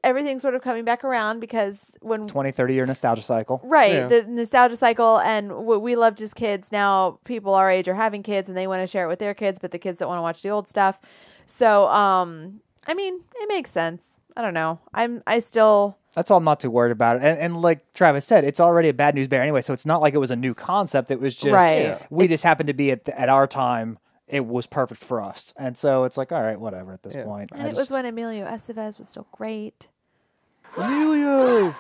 everything's sort of coming back around because when 20, 30-year nostalgia cycle. right, Yeah. the nostalgia cycle and what we loved as kids, now people our age are having kids and they want to share it with their kids, but the kids don't want to watch the old stuff. So, I mean, it makes sense. I don't know. That's why I'm not too worried about it. And like Travis said, it's already a Bad News Bear anyway, so it's not like it was a new concept. It was just, Right. we just happened to be at our time, it was perfect for us. And so it's like, all right, whatever at this point. And it was when Emilio Estevez was still great. Emilio.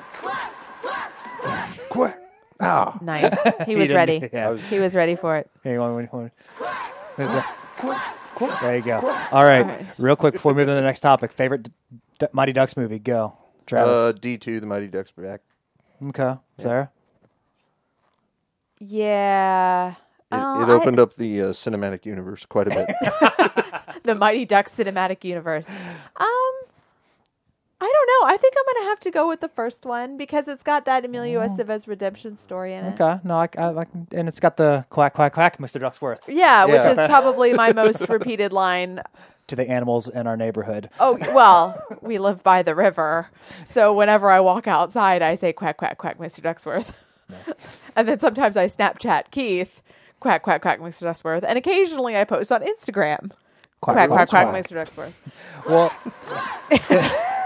Quack. Ah. Nice. He was ready. Yeah. He was ready for it. Here, there's that. There you go. All right. Real quick before we move to the next topic, favorite Mighty Ducks movie? Go. Travis. D2, the Mighty Ducks back. Okay. Sarah? Yeah. It opened up the cinematic universe quite a bit. The Mighty Ducks cinematic universe. I don't know. I think I'm going to have to go with the first one because it's got that Emilio Estevez redemption story in it. Okay. No, I can, and it's got the quack, quack, quack, Mr. Ducksworth Yeah, which Yeah. is probably my most repeated line. to the animals in our neighborhood. Oh, well, we live by the river. So whenever I walk outside, I say quack, quack, quack, Mr. Ducksworth. And then sometimes I Snapchat Keith, quack, quack, quack, Mr. Ducksworth. And occasionally I post on Instagram, quack, quack, quack, Mr. Ducksworth. Well,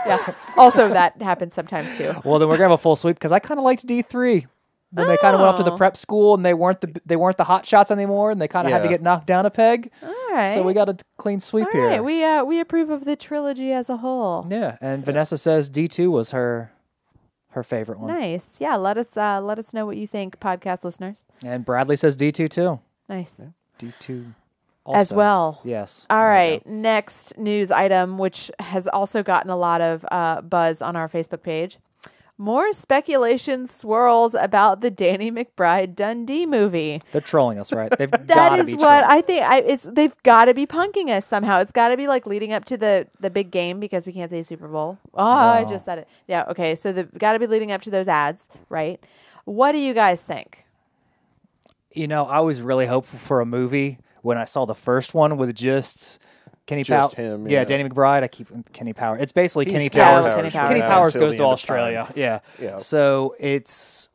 Yeah. Also, that happens sometimes too. well, then we're gonna have a full sweep because I kind of liked D3 when they kind of went off to the Oh. prep school and they weren't the hot shots anymore and they kind of had to Yeah. get knocked down a peg. All right. So we got a clean sweep All here. right. We approve of the trilogy as a whole. Yeah, and Vanessa says D2 was her favorite one, Nice. Yeah. Let us know what you think, podcast listeners. and Bradley says D2 too. Nice. D2 As also. well. Yes. All There we right. go. Next news item, which has also gotten a lot of buzz on our Facebook page. More speculation swirls about the Danny McBride Dundee movie. They're trolling us, right? They've That gotta is be what trolling. I think. They've got to be punking us somehow. It's got to be like leading up to the big game because we can't say Super Bowl. Oh, I No. just said it. Yeah. Okay. So they've got to be leading up to those ads, right? What do you guys think? I was really hopeful for a movie when I saw the first one with just Kenny Just Powers. him, Yeah, yeah. Danny McBride. I keep Kenny Powers. It's basically He's Kenny Powers. Kenny Powers. Kenny Yeah, Powers until goes the to end of Australia. time. Yeah. Yeah. So it's.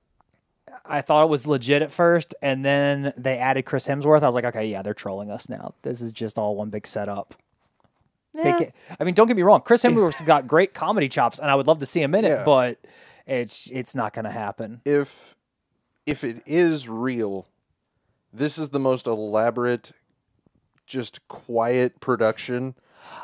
I thought it was legit at first, and then they added Chris Hemsworth. I was like, okay, yeah, they're trolling us now. This is just all one big setup. Yeah. I mean, don't get me wrong. Chris Hemsworth's got great comedy chops, and I would love to see him in it, but it's not going to happen. If it is real, this is the most elaborate, just quiet production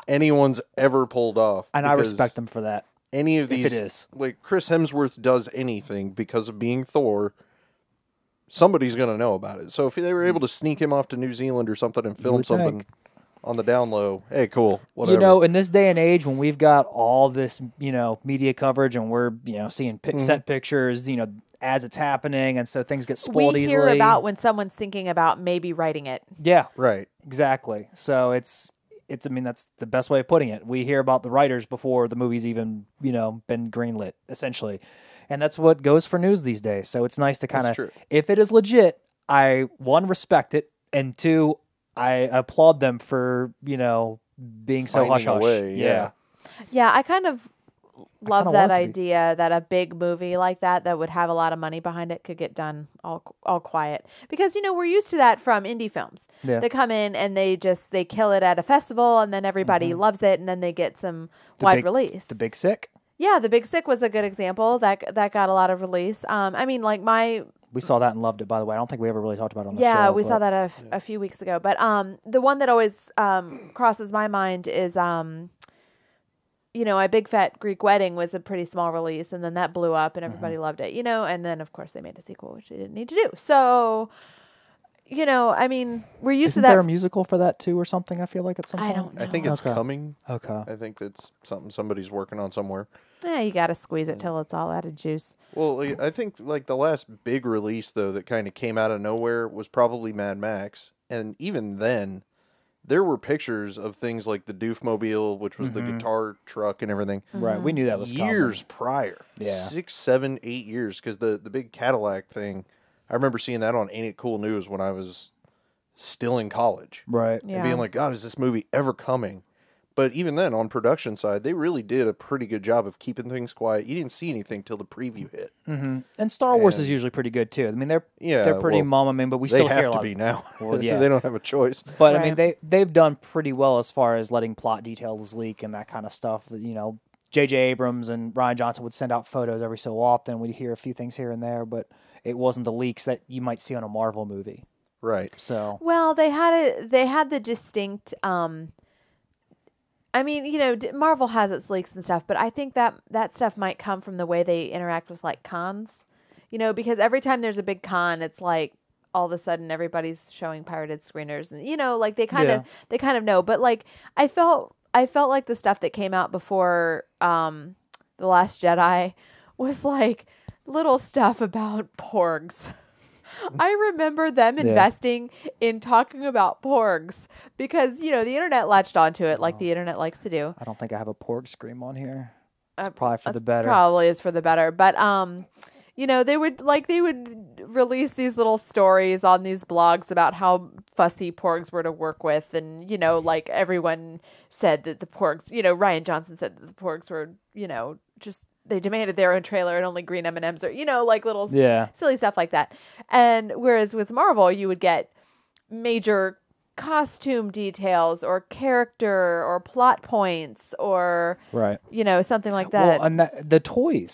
anyone's ever pulled off. And I respect them for that. Any of these, if it is. Like Chris Hemsworth does anything because of being Thor, somebody's going to know about it. So if they were able to sneak him off to New Zealand or something and film something on the down low, hey, cool, whatever. You know, in this day and age when we've got all this, media coverage and we're, seeing set pictures, as it's happening, and so things get spoiled easily. We hear about when someone's thinking about maybe writing it. Yeah. Right. Exactly. So it's I mean, that's the best way of putting it. We hear about the writers before the movie's even, been greenlit, essentially. And that's what goes for news these days. So it's nice to kind of, if it is legit, I, one, respect it, and two, I applaud them for, being so hush-hush. Yeah. Yeah, I kind of love that idea that a big movie like that would have a lot of money behind it could get done all quiet. Because, we're used to that from indie films. Yeah. They come in and they kill it at a festival, and then everybody loves it, and then they get some wide release. The Big Sick? Yeah, The Big Sick was a good example. That got a lot of release. I mean, like we saw that and loved it, by the way. I don't think we ever really talked about it on the show. Yeah, we saw that a few weeks ago. But the one that always crosses my mind is, A Big Fat Greek Wedding was a pretty small release, and then that blew up, and everybody loved it, and then, of course, they made a sequel, which they didn't need to do. So, I mean, we're used to that. Isn't there a musical for that, too, or something, I feel like, at some point? I don't know. I think it's coming. Okay. I think that's something somebody's working on somewhere. Yeah, you got to squeeze it till it's all out of juice. Well, I think the last big release, though, that kind of came out of nowhere was probably Mad Max. And even then, there were pictures of things like the Doofmobile, which was the guitar truck and everything. Right, we knew that was years prior. Yeah. 6, 7, 8 years, because the big Cadillac thing, I remember seeing that on Ain't It Cool News when I was still in college. Right. Yeah. And being like, God, is this movie ever coming? But even then, on production side, they really did a pretty good job of keeping things quiet. You didn't see anything till the preview hit. Mm-hmm. And Star Wars is usually pretty good, too. I mean, they're pretty but we still hear a lot. They have to be now. Well, yeah. They don't have a choice. But, I mean, they've done pretty well as far as letting plot details leak and that kind of stuff. J.J. Abrams and Ryan Johnson would send out photos every so often. We'd hear a few things here and there, but it wasn't the leaks that you might see on a Marvel movie. Right. So. Well, they had the distinct... I mean, Marvel has its leaks and stuff, but I think that stuff might come from the way they interact with, like, cons. Because every time there's a big con, it's like all of a sudden everybody's showing pirated screeners, and like they kind of know. But like I felt like the stuff that came out before The Last Jedi was like little stuff about porgs. I remember them investing in talking about porgs because, the internet latched onto it like the internet likes to do. I don't think I have a porg scream on here. It's probably for the better. Probably is for the better. But, they would release these little stories on these blogs about how fussy porgs were to work with. And, like everyone said that the porgs, Ryan Johnson said that the porgs were, just... They demanded their own trailer and only green M&Ms or, like little silly stuff like that. And whereas with Marvel, you would get major costume details or character or plot points or, something like that. Well, and the toy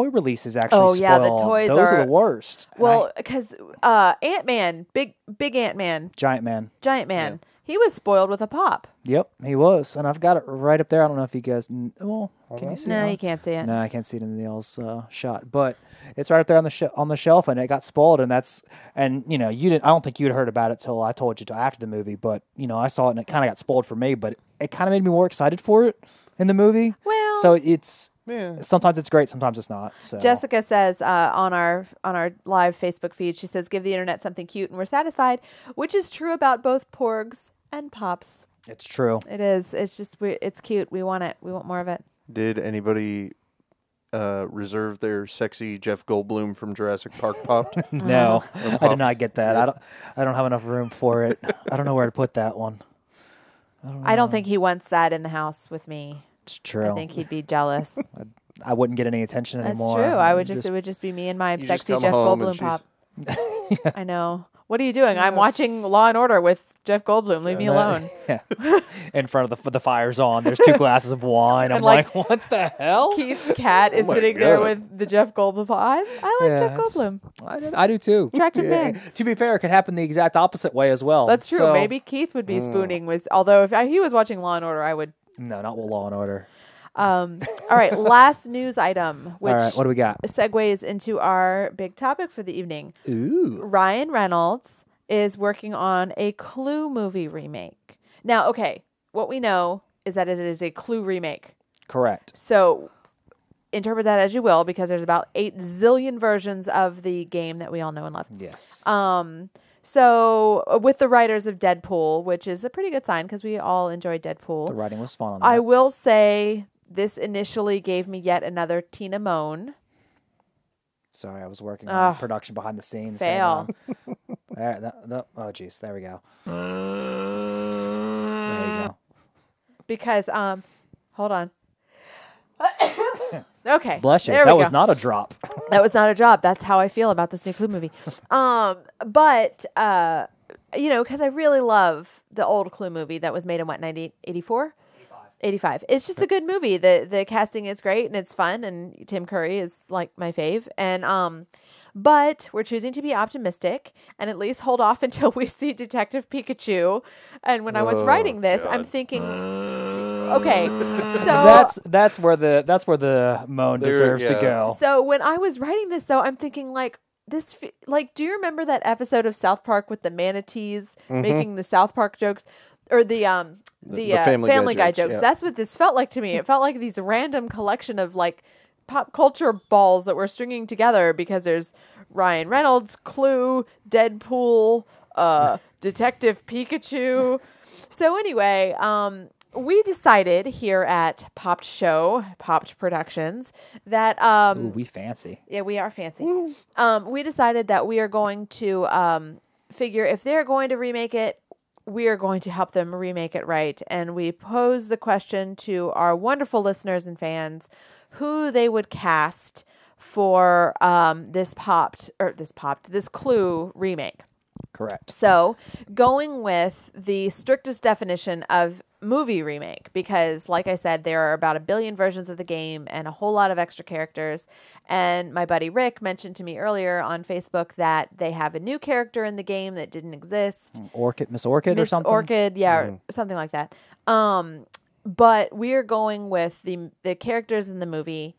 releases actually the spoil. toys Those are the worst. Well, because Ant-Man, big Ant-Man. Giant Man. Yeah. He was spoiled with a pop. Yep, he was. And I've got it right up there. I don't know if you guys... Well, can you see it? No, you can't see it. No, I can't see it in Neil's shot. But it's right up there on the shelf, and it got spoiled, and that's... And, you didn't... I don't think you'd heard about it till I told you till after the movie, but, I saw it, and it kind of got spoiled for me, but it kind of made me more excited for it in the movie. Well... So it's... Yeah. Sometimes it's great, sometimes it's not. So. Jessica says on our live Facebook feed, she says, give the internet something cute and we're satisfied, which is true about both porgs and pops. It's true. It is. It's just, it's cute. We want it. We want more of it. Did anybody reserve their sexy Jeff Goldblum from Jurassic Park pop? No, I did not get that. I don't have enough room for it. I don't know where to put that one. I don't think he wants that in the house with me. It's true. I think he'd be jealous. I wouldn't get any attention anymore. That's true. It would just be me and my sexy Jeff Goldblum pop. I know. What are you doing? I'm watching Law and Order with Jeff Goldblum. Leave me alone. Yeah. In front of the fire's on. There's 2 glasses of wine. I'm like, what the hell? Keith's cat is my sitting there God. with the Jeff Goldblum. I like Jeff Goldblum. I do too. Attractive man. To be fair, it could happen the exact opposite way as well. That's true. So- Maybe Keith would be spooning with. Although if he was watching Law and Order, I would. No, not with Law and Order. All right. Last news item, which All right, what do we got? segues into our big topic for the evening. Ooh. Ryan Reynolds is working on a Clue movie remake. Now, okay, what we know is that it is a Clue remake. Correct. So interpret that as you will, because there's about 8 zillion versions of the game that we all know and love. Yes. So with the writers of Deadpool, which is a pretty good sign because we all enjoyed Deadpool. The writing was fun on that. I will say this initially gave me yet another Tina moan. Sorry, I was working on production behind the scenes. Fail. Oh, geez. There we go. There you go. Because, hold on. Okay. Bless you. There That we was go. not a drop. That was not a job. That's how I feel about this new Clue movie. But because I really love the old Clue movie that was made in 1984? 85. It's just a good movie. The casting is great and it's fun, and Tim Curry is like my fave. And but we're choosing to be optimistic and at least hold off until we see Detective Pikachu. And when I was writing this, I'm thinking, okay, so That's where the moan deserves to go. So when I was writing this, though, I'm thinking do you remember that episode of South Park with the manatees making the South Park jokes, or the Family Guy jokes? yeah. That's what this felt like to me. It felt like these random collection of like pop culture balls that we're stringing together because there's Ryan Reynolds, Clue, Deadpool, Detective Pikachu. So anyway, we decided here at Popped Productions that Ooh, we fancy. yeah, we are fancy. We decided that we are going to figure if they're going to remake it, we are going to help them remake it right. And we pose the question to our wonderful listeners and fans who they would cast for this Clue remake. Correct. So, going with the strictest definition of movie remake, because like I said, there are about 1 billion versions of the game and a whole lot of extra characters. And my buddy Rick mentioned to me earlier on Facebook that they have a new character in the game that didn't exist. Miss Orchid or something? Miss Orchid, yeah, or something like that. But we are going with the characters in the movie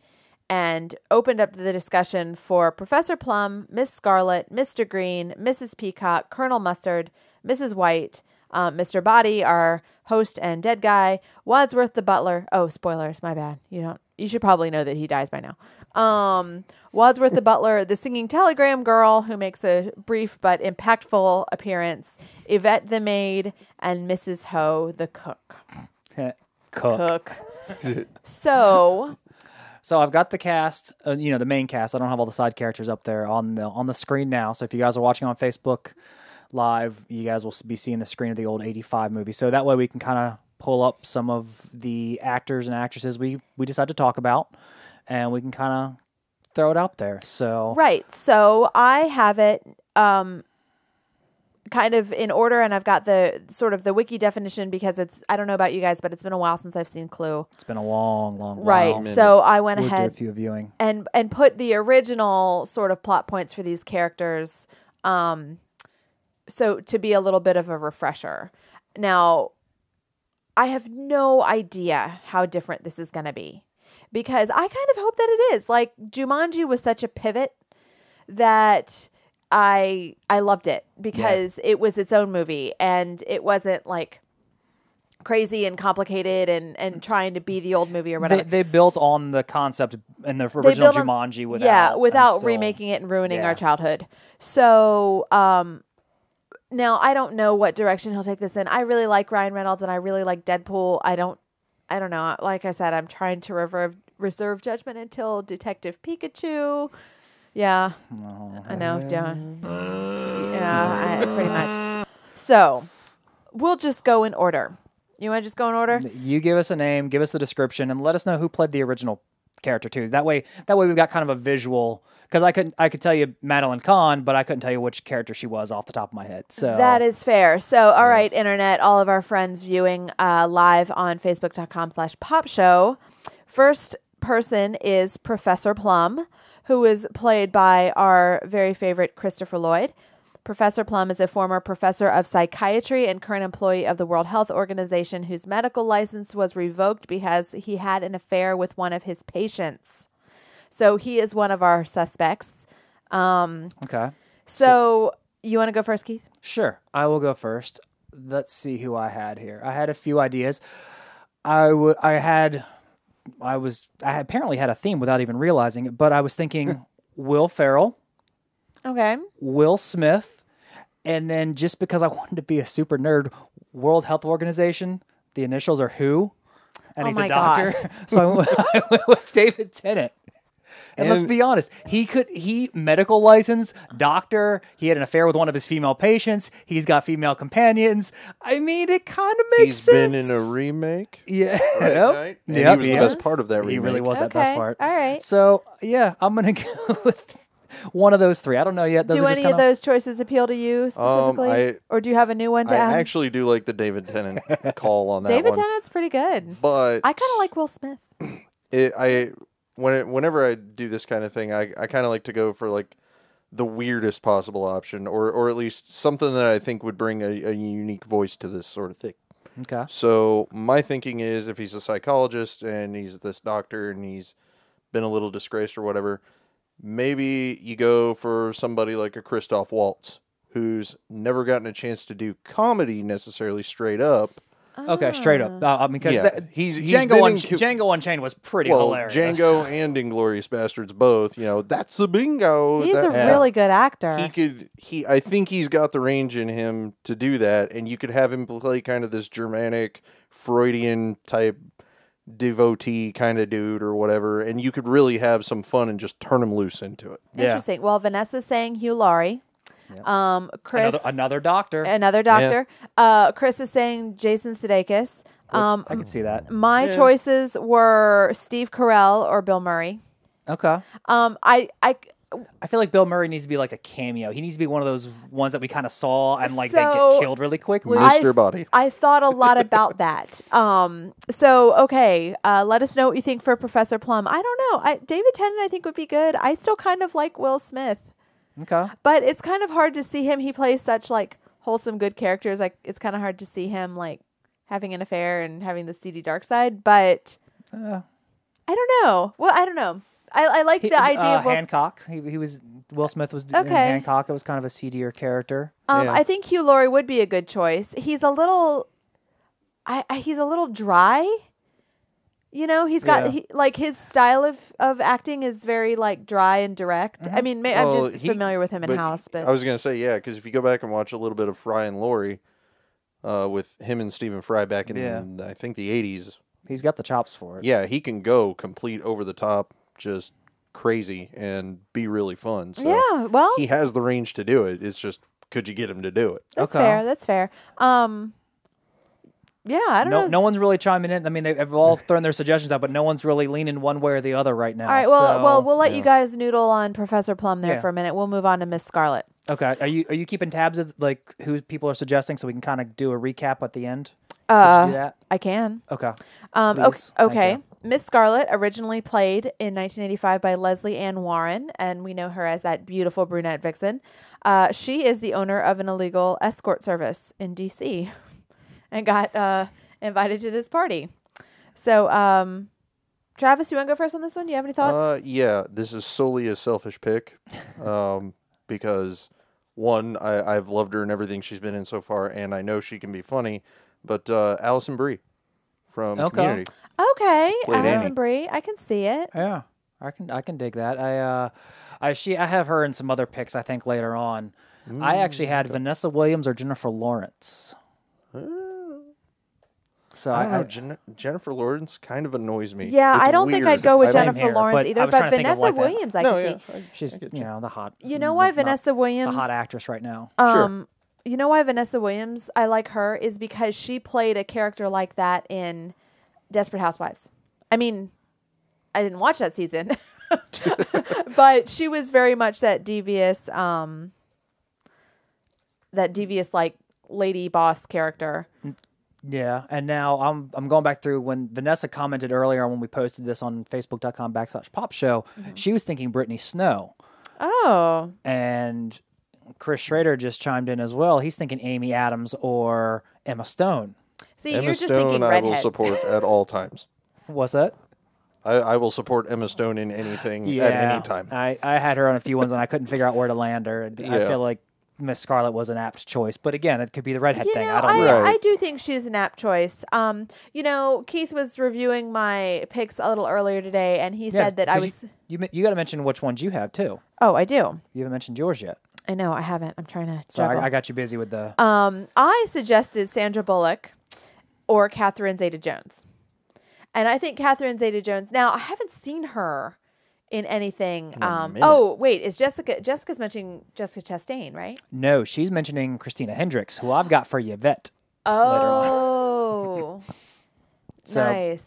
and opened up the discussion for Professor Plum, Miss Scarlet, Mr. Green, Mrs. Peacock, Colonel Mustard, Mrs. White, Mr. Body, our host and dead guy, Wadsworth the butler. Oh, spoilers, my bad. You should probably know that he dies by now. Wadsworth the butler, the singing telegram girl who makes a brief but impactful appearance, Yvette the maid, and Mrs. Ho the cook. Cook. So I've got the cast, the main cast. I don't have all the side characters up there on the screen now. So if you guys are watching on Facebook Live, you guys will be seeing the screen of the old 85 movie. So that way we can kind of pull up some of the actors and actresses we decide to talk about, and we can kind of throw it out there. So right. So I have it kind of in order, and I've got the sort of the wiki definition because I don't know about you guys, but it's been a while since I've seen Clue. It's been a long while. Right. So I went We'll do a ahead few viewing and put the original sort of plot points for these characters. So to be a little bit of a refresher. Now, I have no idea how different this is going to be because I kind of hope that it is. Like Jumanji was such a pivot that I loved it because it was its own movie and it wasn't like crazy and complicated and trying to be the old movie or whatever. They built on the concept in the original Jumanji without remaking it and ruining our childhood. So now I don't know what direction he'll take this in. I really like Ryan Reynolds and I really like Deadpool. I don't know. Like I said, I'm trying to reserve judgment until Detective Pikachu. Yeah, I know. Yeah, pretty much. So we'll just go in order. You want to just go in order? You give us a name, give us the description, and let us know who played the original character too. That way we've got kind of a visual. Because I could tell you Madeline Kahn, but I couldn't tell you which character she was off the top of my head. So that is fair. So, all right, Internet, all of our friends viewing live on Facebook.com/popshow. First person is Professor Plum, who is played by our very favorite Christopher Lloyd. Professor Plum is a former professor of psychiatry and current employee of the World Health Organization whose medical license was revoked because he had an affair with one of his patients. So he is one of our suspects. Okay. So you want to go first, Keith? Sure. I will go first. Let's see who I had here. I had a few ideas. I apparently had a theme without even realizing it, but I was thinking Will Ferrell. Okay. Will Smith. And then just because I wanted to be a super nerd, World Health Organization, the initials are WHO, and he's a doctor. Gosh. So I went with David Tennant. And let's be honest, he medical license, doctor, he had an affair with one of his female patients, he's got female companions. I mean, it kind of makes sense. He's been in a remake. Yeah. Right? And he was the best part of that remake. He really was that best part. All right. So, yeah, I'm going to go with one of those three. I don't know yet. Do any of those choices appeal to you specifically? Or do you have a new one to add? I actually do like the David Tennant call on that David one. Tennant's pretty good. But I kind of like Will Smith. Whenever I do this kind of thing, I kind of like to go for like the weirdest possible option, or at least something that I think would bring a unique voice to this sort of thing. Okay. So my thinking is, if he's a psychologist and he's this doctor and he's been a little disgraced or whatever, maybe you go for somebody like a Christoph Waltz, who's never gotten a chance to do comedy necessarily straight up. Okay, straight up. Because he's Django Unchained was pretty hilarious. Django and Inglourious Bastards both. That's a bingo. He's a really good actor. I think he's got the range in him to do that, and you could have him play kind of this Germanic, Freudian type devotee kind of dude or whatever, and you could really have some fun and just turn him loose into it. Interesting. Well, Vanessa's saying Hugh Laurie. Yep. Chris, another doctor. Chris is saying Jason Sudeikis. I can see that. My choices were Steve Carell or Bill Murray. Okay. I feel like Bill Murray needs to be like a cameo. He needs to be one of those ones that we kind of saw and they get killed really quickly. Mr. Body. I thought a lot about that. Let us know what you think for Professor Plum. I don't know. David Tennant I think would be good. I still kind of like Will Smith. Okay. But it's kind of hard to see him. He plays such like wholesome, good characters. Like it's kind of hard to see him like having an affair and having the seedy dark side. But I don't know. Well, I don't know. I like the idea of Hancock. Will Smith was in Hancock. It was kind of a seedier character. I think Hugh Laurie would be a good choice. He's a little, he's a little dry. He's got his style of acting is very like dry and direct. Mm-hmm. I mean, I'm just familiar with him in House, but I was gonna say because if you go back and watch a little bit of Ryan Laurie, with him and Stephen Fry back in I think the 80s, he's got the chops for it. Yeah, he can go complete over the top, just crazy and be really fun. So he has the range to do it. It's just, could you get him to do it? That's fair. That's fair. I don't know. No one's really chiming in. I mean, they've all thrown their suggestions out, but no one's really leaning one way or the other right now. All right. Well, we'll let you guys noodle on Professor Plum there for a minute. We'll move on to Miss Scarlet. Okay. Are you keeping tabs of like who people are suggesting so we can kind of do a recap at the end? Could you do that? I can. Okay. Okay. Miss Scarlet, originally played in 1985 by Lesley Ann Warren, and we know her as that beautiful brunette vixen. She is the owner of an illegal escort service in D.C. and got invited to this party. So, Travis, you want to go first on this one? Do you have any thoughts? This is solely a selfish pick because, one, I've loved her in everything she's been in so far, and I know she can be funny, but Alison Brie from Community. Okay, Played Alison Annie. Brie. I can see it. Yeah, I can dig that. I have her in some other picks, I think, later on. I actually had Vanessa Williams or Jennifer Lawrence. So I don't know. Jennifer Lawrence kind of annoys me. Yeah, it's I don't weird. think I'd go with Jennifer here, Lawrence either, but Vanessa Williams I can see. She's the hot. You know why Vanessa Williams? The hot actress right now. Sure. You know why Vanessa Williams I like her is because she played a character like that in Desperate Housewives. I mean, I didn't watch that season. But she was very much that devious like lady boss character. Yeah, and now I'm going back through when Vanessa commented earlier when we posted this on Facebook.com/Pop Show. She was thinking Brittany Snow. Oh. And Chris Schrader just chimed in as well. He's thinking Amy Adams or Emma Stone. See, Emma you're just Stone thinking I redhead. will support at all times. What's that? I will support Emma Stone in anything at any time. I had her on a few ones and I couldn't figure out where to land her. I feel like Miss Scarlet was an apt choice, but again, it could be the redhead thing. I don't know. I do think she's an apt choice. Keith was reviewing my picks a little earlier today, and he said that I was. You got to mention which ones you have too. Oh, I do. You haven't mentioned yours yet. I know I haven't. I'm trying to. So I got you busy with the. I suggested Sandra Bullock or Catherine Zeta-Jones, and I think Catherine Zeta-Jones. Now I haven't seen her in anything. Wait, is Jessica's mentioning Jessica Chastain, right? No, she's mentioning Christina Hendricks, who I've got for Yvette. Oh, so, nice.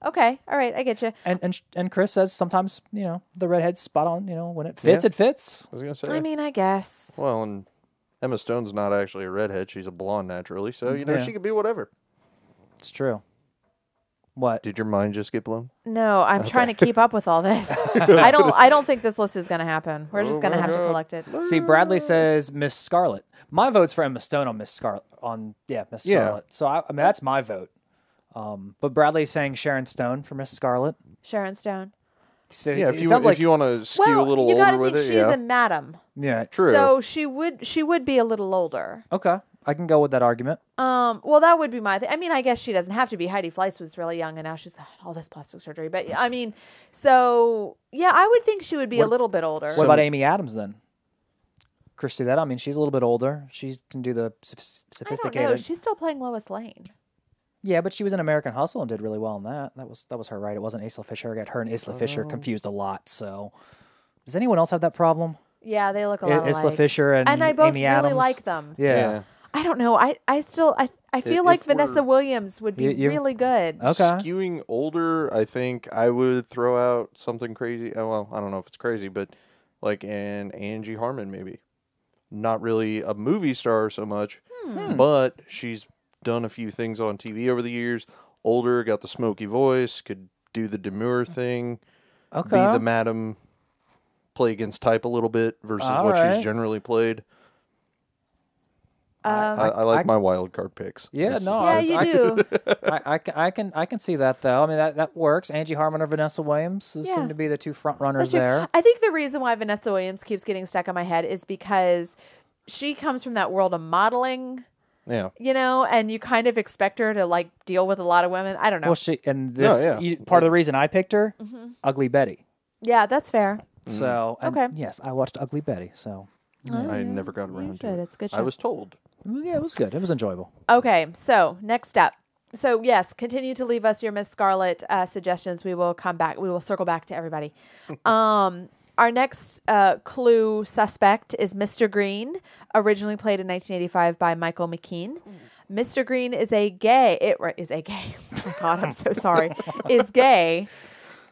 Okay, all right, I get you. And Chris says sometimes the redhead's spot on. When it fits, it fits. I was gonna say. I mean, I guess. Well, and Emma Stone's not actually a redhead; she's a blonde naturally, so she could be whatever. It's true. What? Did your mind just get blown? No, I'm trying to keep up with all this. I don't think this list is going to happen. We're just going to have to collect it. See, Bradley says Miss Scarlet. My vote's for Emma Stone on Miss Scarlet. Miss Scarlet. So I mean that's my vote. But Bradley's saying Sharon Stone for Miss Scarlet. Sharon Stone. So yeah, if you want to skew a little older with it, she's a madam. Yeah, true. So she would be a little older. Okay, I can go with that argument. Well, that would be my thing. I mean, I guess she doesn't have to be. Heidi Fleiss was really young, and now she's had all this plastic surgery. But I mean, so yeah, I would think she would be a little bit older. What about Amy Adams then? Christy, that I mean, she's a little bit older. She can do the sophisticated. I don't know. She's still playing Lois Lane. Yeah, but she was in American Hustle and did really well in that. That was her, right? It wasn't Isla Fisher. I got her and Isla Fisher confused a lot. So, does anyone else have that problem? Yeah, they look a lot Isla alike. Fisher and I both Amy really Adams. like them. Yeah. I don't know. I still feel like Vanessa Williams would be really good. Okay. Skewing older, I think I would throw out something crazy. Well, I don't know if it's crazy, but like an Angie Harmon maybe. Not really a movie star so much, but she's done a few things on TV over the years. Older, got the smoky voice, could do the demure thing, be the madam, play against type a little bit versus what she's generally played. I like my wild card picks. Yeah, you do. I can see that though. I mean that works. Angie Harmon or Vanessa Williams seem to be the two front runners there. I think the reason why Vanessa Williams keeps getting stuck in my head is because she comes from that world of modeling. Yeah. And you kind of expect her to like deal with a lot of women. I don't know. Well, part of the reason I picked her, Ugly Betty. Yeah, that's fair. So okay. Yes, I watched Ugly Betty. So I never got around to it. It's a good show. I was told. Yeah, it was good. It was enjoyable. Okay, so next up. So yes, continue to leave us your Miss Scarlet suggestions. We will come back. We will circle back to everybody. Our next clue suspect is Mr. Green, originally played in 1985 by Michael McKean. Mr. Green is a gay. Is a gay. Oh my God, I'm so sorry. Is gay.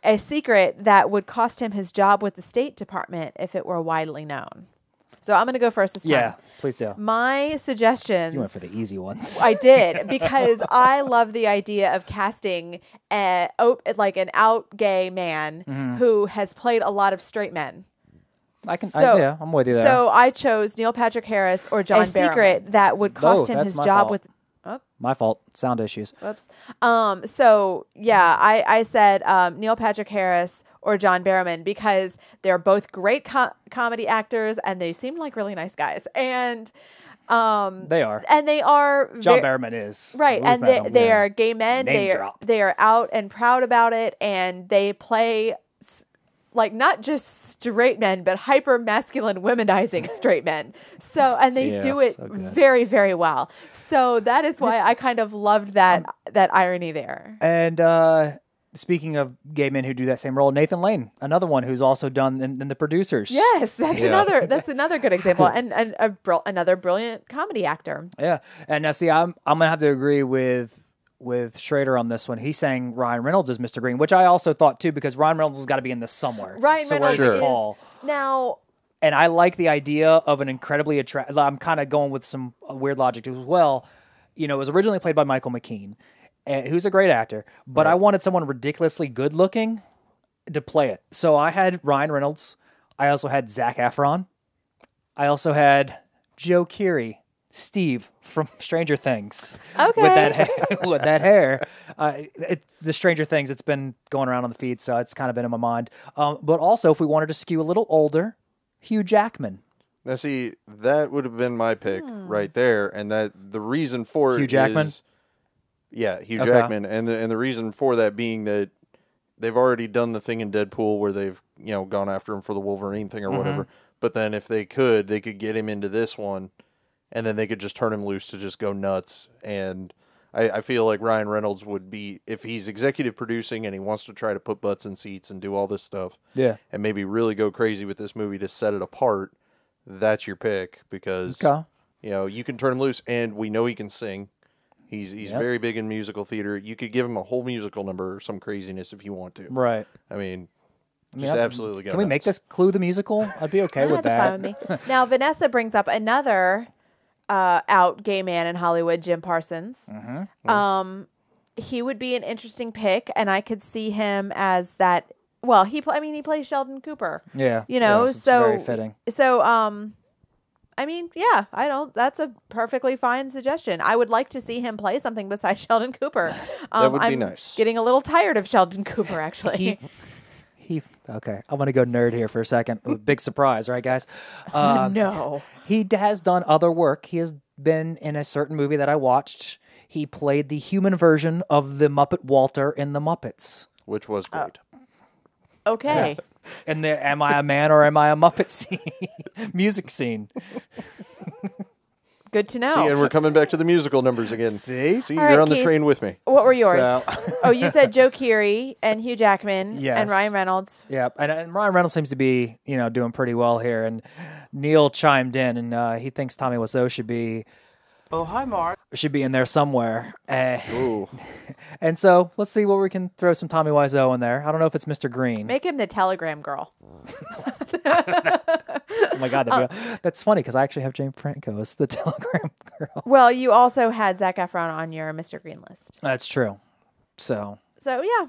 A secret that would cost him his job with the State Department if it were widely known. So I'm going to go first this time. Yeah, please do. My suggestions. You went for the easy ones. I did because I love the idea of casting like an out gay man who has played a lot to men. I'm with you there. So I chose Neil Patrick Harris or John Barrowman. A secret that would cost him his job with. Oh. My fault. Sound issues. Whoops. So yeah, I said Neil Patrick Harris or John Barrowman because they're both great comedy actors and they seem like really nice guys. And they are. And they are. John Barrowman is. Right. And they are gay men. They are out and proud about it. And they play like not just straight men, but hyper masculine womenizing straight men. So, and they do it very, very well. So that is why I kind of loved that irony there. And, speaking of gay men who do that same role, Nathan Lane, another one who's also done in The Producers. Yes, that's another good example, and another brilliant comedy actor. Yeah, and now see, I'm gonna have to agree with with Schrader on this one. He's saying Ryan Reynolds is Mr. Green, which I also thought too, because Ryan Reynolds has got to be in this somewhere. Ryan so Reynolds where's is he fall? now. And I like the idea of an incredibly attractive. I'm kind of going with some weird logic as well. You know, it was originally played by Michael McKean, who's a great actor, but I wanted someone ridiculously good looking to play it. So I had Ryan Reynolds. I also had Zac Efron. I also had Joe Keery, Steve from Stranger Things. Okay. With that hair. The Stranger Things, it's been going around on the feed, so it's kind of been in my mind. But also, if we wanted to skew a little older, Hugh Jackman. Now, see, that would have been my pick right there, and that the reason for Hugh it Jackman? is, yeah, Hugh Okay. Jackman, and the reason for that being that they've already done the thing in Deadpool where they've gone after him for the Wolverine thing or whatever. But then if they could get him into this one, and then they could just turn him loose to just go nuts. And I feel like Ryan Reynolds would be, if he's executive producing and he wants to try to put butts in seats and do all this stuff, Yeah. and maybe really go crazy with this movie to set it apart, that's your pick because Okay. you can turn him loose, and we know he can sing. He's very big in musical theater. You could give him a whole musical number or some craziness if you want to. Right. I mean, just I- absolutely go Can we nuts. make this Clue the musical? I'd be okay with That's that. fine with me. Now, Vanessa brings up another out gay man in Hollywood, Jim Parsons. He would be an interesting pick, and I could see him as that. Well, he plays Sheldon Cooper. Yeah. Yes, it's so very fitting. So, I mean, yeah, I don't. That's a perfectly fine suggestion. I would like to see him play something besides Sheldon Cooper. That would be I'm nice. Getting a little tired of Sheldon Cooper, actually. Okay, I'm gonna go nerd here for a second. Big surprise, right, guys? No. He has done other work. He has been in a certain movie that I watched. He played the human version of the Muppet Walter in the Muppets. Which was great. Okay. And the Am I a Man or Am I a Muppet scene? Music scene. Good to know. See, and we're coming back to the musical numbers again. See? All you're right, on the Keith. train with me. What were yours? So- Oh, you said Joe Keery and Hugh Jackman Yes. and Ryan Reynolds. Yeah, and Ryan Reynolds seems to be, doing pretty well here. And Neil chimed in, and he thinks Tommy Wiseau should be. Oh, hi, Mark. Should be in there somewhere. Ooh. And so let's see where we can throw some Tommy Wiseau in there. I don't know if it's Mr. Green. Make him the Telegram girl. Oh my God, that's funny because I actually have Jane Franco as the Telegram girl. Well, you also had Zac Efron on your Mr. Green list. That's true. So yeah.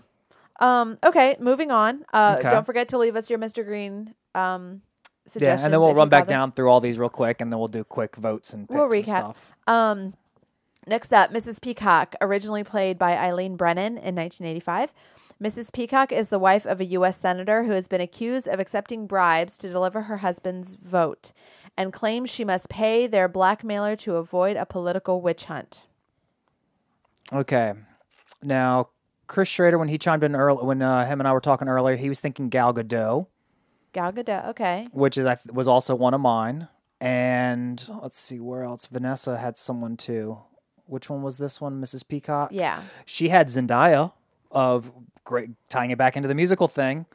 Okay, moving on. Okay. Don't forget to leave us your Mr. Green suggestions. yeah, and then we'll if run you back bother. down through all these real quick, and then we'll do quick votes and picks We'll and recap. stuff. Next up, Mrs. Peacock, originally played by Eileen Brennan in 1985. Mrs. Peacock is the wife of a U.S. senator who has been accused of accepting bribes to deliver her husband's vote and claims she must pay their blackmailer to avoid a political witch hunt. Okay, now Chris Schrader, when he chimed in earlier, when him and I were talking earlier, he was thinking Gal Gadot, Gal Gadot, okay. which is was also one of mine. And let's see where else. Vanessa had someone too. Which one was this one, Mrs. Peacock? Yeah. She had Zendaya of great, tying it back into the musical thing,